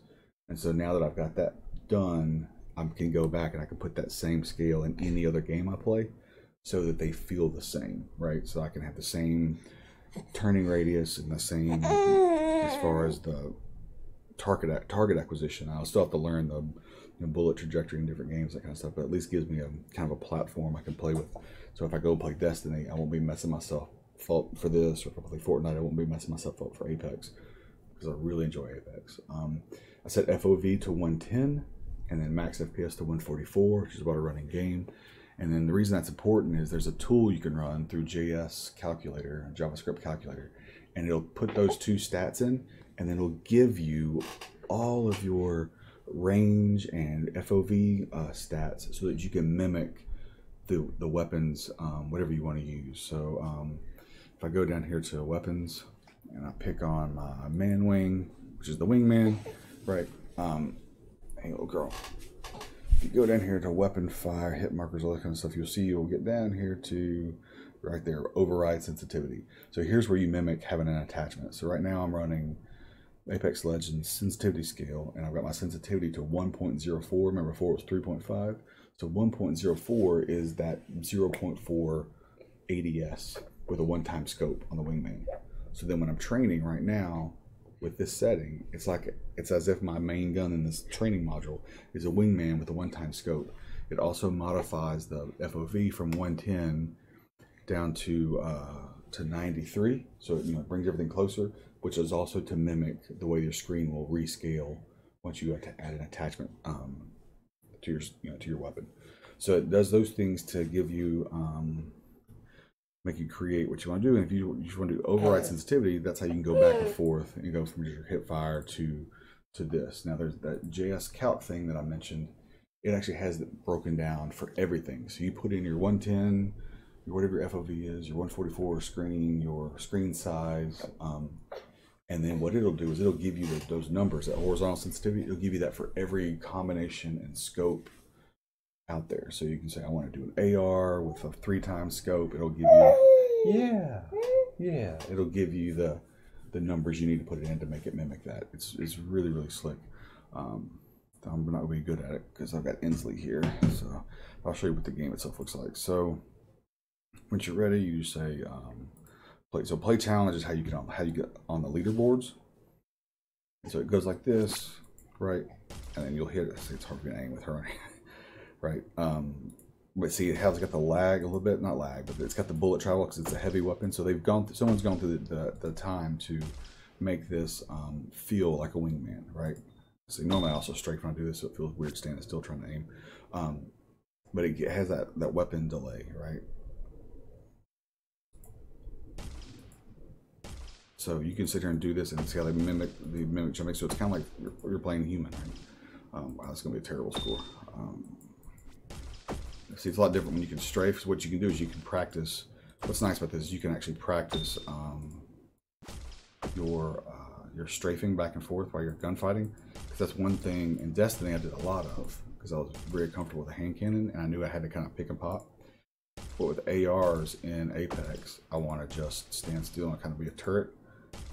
And so now that I've got that done, I can go back and I can put that same scale in any other game I play so that they feel the same, right? So I can have the same turning radius and the same as far as the target acquisition. I'll still have to learn the bullet trajectory in different games, that kind of stuff, but at least gives me a kind of a platform I can play with. So if I go play Destiny, I won't be messing myself up for this, or if I play Fortnite, I won't be messing myself up for Apex, because I really enjoy Apex. I set FOV to 110, and then max FPS to 144, which is about a running game. And then the reason that's important is there's a tool you can run through JS calculator, JavaScript calculator, and it'll put those two stats in, and then it'll give you all of your range and FOV stats so that you can mimic the weapons, whatever you want to use. So if I go down here to weapons and I pick on my man wing, which is the wingman, right? Hey, little girl. If you go down here to weapon fire, hit markers, all that kind of stuff, you'll get down here to right there, override sensitivity. So here's where you mimic having an attachment. So right now I'm running Apex Legends sensitivity scale, and I've got my sensitivity to 1.04. Remember before it was 3.5. So 1.04 is that 0.4 ADS with a one-time scope on the wingman. So then when I'm training right now with this setting, it's as if my main gun in this training module is a wingman with a one-time scope. It also modifies the FOV from 110 down to 93, so it brings everything closer, which is also to mimic the way your screen will rescale once you add an attachment to your weapon. So it does those things to give you make you create what you want to do. And if you want to do override sensitivity, that's how you can go back and forth and go from your hip fire to this. Now there's that JS calc thing that I mentioned. It actually has it broken down for everything. So you put in your 110, whatever your FOV is, your 144 screen, your screen size, and then what it'll do is it'll give you those numbers, that horizontal sensitivity. It'll give you that for every combination and scope out there. So you can say, I want to do an AR with a 3x scope. It'll give you, yeah, it'll give you the numbers you need to put it in to make it mimic that. It's really, really slick. I'm not going to be good at it because I've got Inslee here. So I'll show you what the game itself looks like. So once you're ready, you say play challenge is how you get on the leaderboards. So it goes like this, right? And then you'll hit it. See, it's hard to aim with her, right? But see, it has got the lag a little bit, not lag, but it's got the bullet travel because it's a heavy weapon. So someone's gone through the time to make this feel like a wingman, right? See, normally I also strafe when I do this, so it feels weird standing still trying to aim. But it has that weapon delay, right? So you can sit here and do this and see how they mimic jumping. So it's kind of like you're playing human, right? Wow, that's gonna be a terrible score. See, it's a lot different when you can strafe. So what you can do is you can practice. What's nice about this is you can actually practice your strafing back and forth while you're gunfighting. Because that's one thing in Destiny I did a lot of, because I was very comfortable with a hand cannon and I knew I had to kind of pick and pop. But with ARs in Apex, I want to just stand still and kind of be a turret.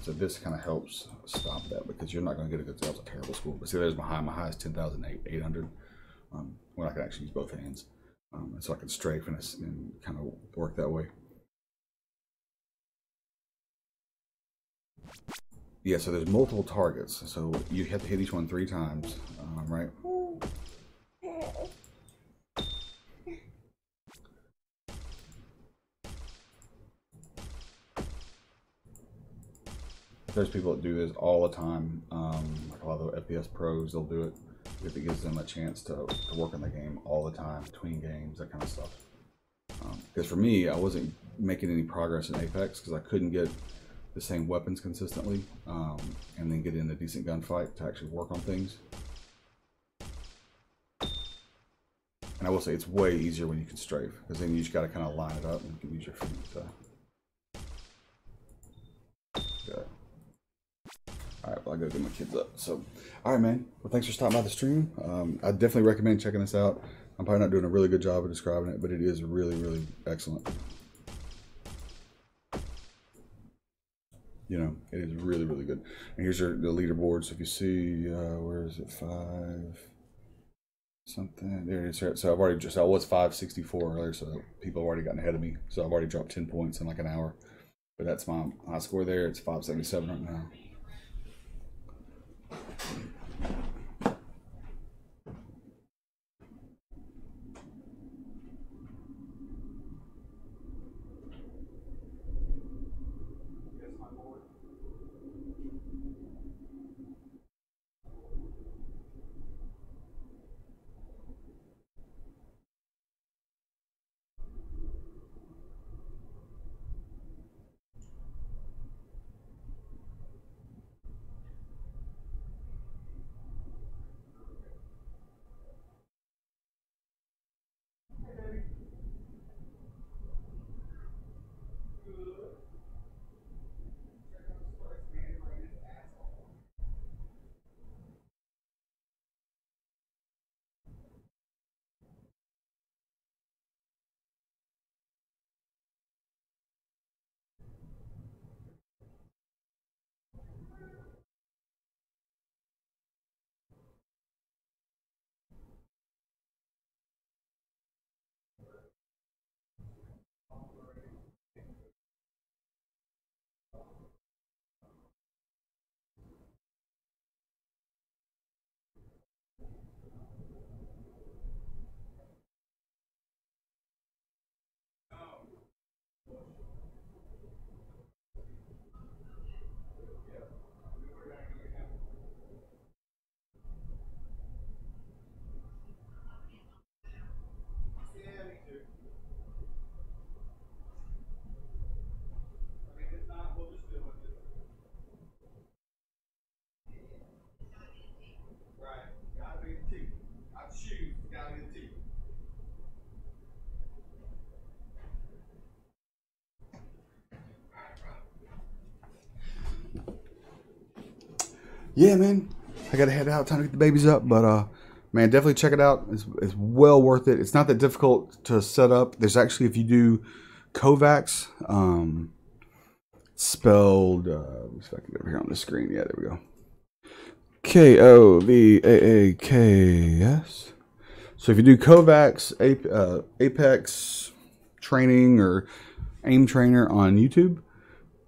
So this kind of helps stop that, because you're not going to get a good. That was a terrible score. But see, there's my high. My high is 10,800. When I can actually use both hands, and so I can strafe and kind of work that way. Yeah. So there's multiple targets. So you have to hit each one 3 times, right? There's people that do this all the time, like a lot of the FPS pros, they'll do it if it gives them a chance to work on the game all the time, between games, that kind of stuff. Because for me, I wasn't making any progress in Apex because I couldn't get the same weapons consistently, and then get in a decent gunfight to actually work on things. And I will say it's way easier when you can strafe, because then you just got to kind of line it up and you can use your feet to... I gotta get my kids up. So, all right, man. Well, thanks for stopping by the stream. I definitely recommend checking this out. I'm probably not doing a really good job of describing it, but it is really, really excellent. You know, it is really, really good. And here's the leaderboard. So if you see, where is it? 5 something. There it is. So I've already I was 564 earlier, so people have already gotten ahead of me. So I've already dropped 10 points in like an hour. But that's my high score there. It's 577 right now. Yeah, man, I gotta head out. Time to get the babies up, but man, definitely check it out. It's well worth it. It's not that difficult to set up. There's actually, if you do Kovaaks, spelled, if I can get over here on the screen. Yeah, there we go. Kovaaks. So if you do Kovaaks Apex training or aim trainer on YouTube,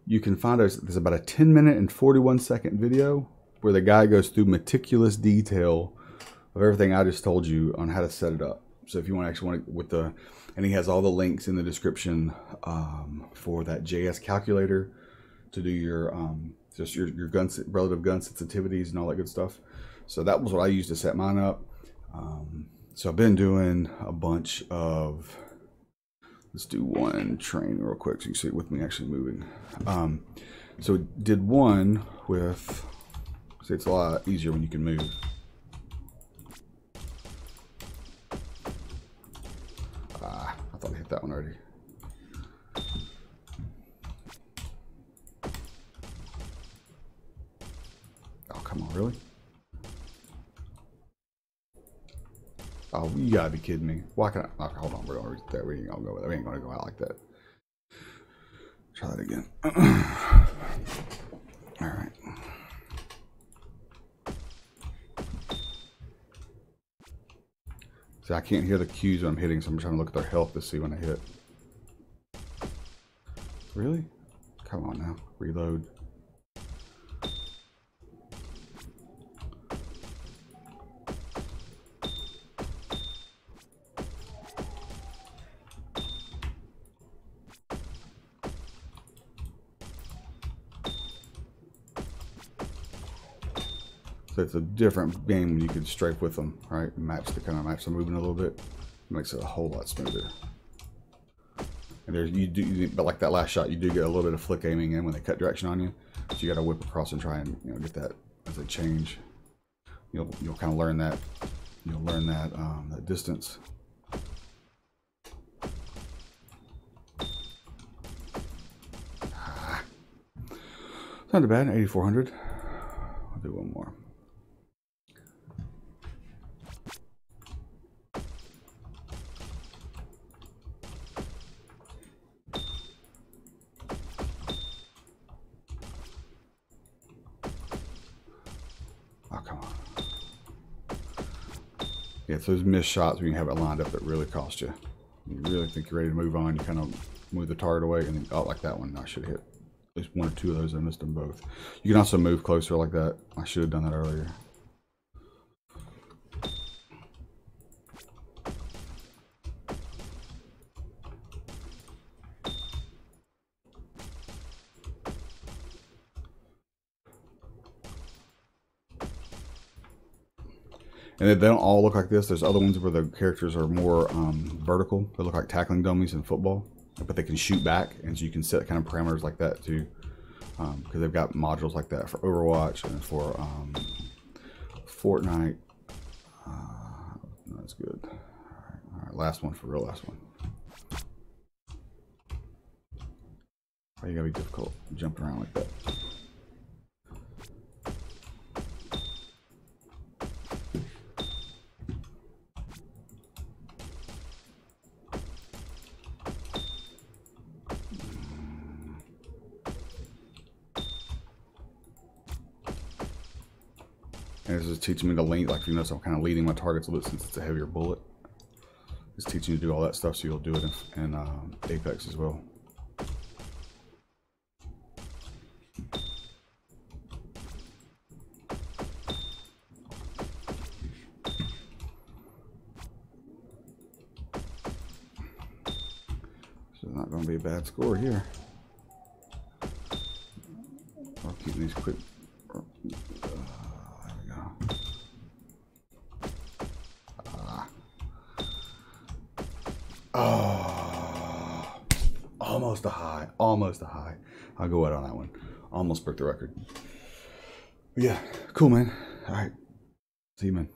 you can find there's about a 10-minute and 41-second video where the guy goes through meticulous detail of everything I just told you on how to set it up. So if you want and he has all the links in the description for that JS calculator to do your just your relative gun sensitivities and all that good stuff. So that was what I used to set mine up. So I've been doing a bunch of. Let's do one train real quick so you can see it with me actually moving. So did one with. See, it's a lot easier when you can move. I thought I hit that one already. Oh, come on, really? Oh, you gotta be kidding me. Why can't I? Okay, hold on, we're gonna reach there. We ain't gonna go with that. We ain't gonna go out like that. Try that again. All right. See, I can't hear the cues when I'm hitting, so I'm trying to look at their health to see when I hit. Really? Come on now. Reload. So it's a different game when you can strafe with them, right? Match the movement a little bit. It makes it a whole lot smoother. And there's but like that last shot, you do get a little bit of flick aiming in when they cut direction on you. So you got to whip across and try and get that as they change. You'll kind of learn that. You'll learn that that distance. Not too bad. 8,400. I'll do one more. Oh, come on. Yeah, it's those missed shots when you have it lined up that really cost you. You really think you're ready to move on, you kind of move the target away, and then, oh, like that one, I should hit. At least one or two of those, I missed them both. You can also move closer like that. I should have done that earlier. And they don't all look like this. There's other ones where the characters are more vertical. They look like tackling dummies in football, but they can shoot back, and so you can set kind of parameters like that too. Because they've got modules like that for Overwatch and for Fortnite. That's good. All right, last one for real, last one. Why you gotta be difficult jumping around like that? And this is teaching me to lean, like you notice I'm kind of leading my targets a little bit since it's a heavier bullet. It's teaching you to do all that stuff so you'll do it in Apex as well. So it's not going to be a bad score here. I'll keep these quick. Oh, almost a high, almost a high. I'll go out on that one. Almost broke the record. But yeah, cool, man. All right, see you, man.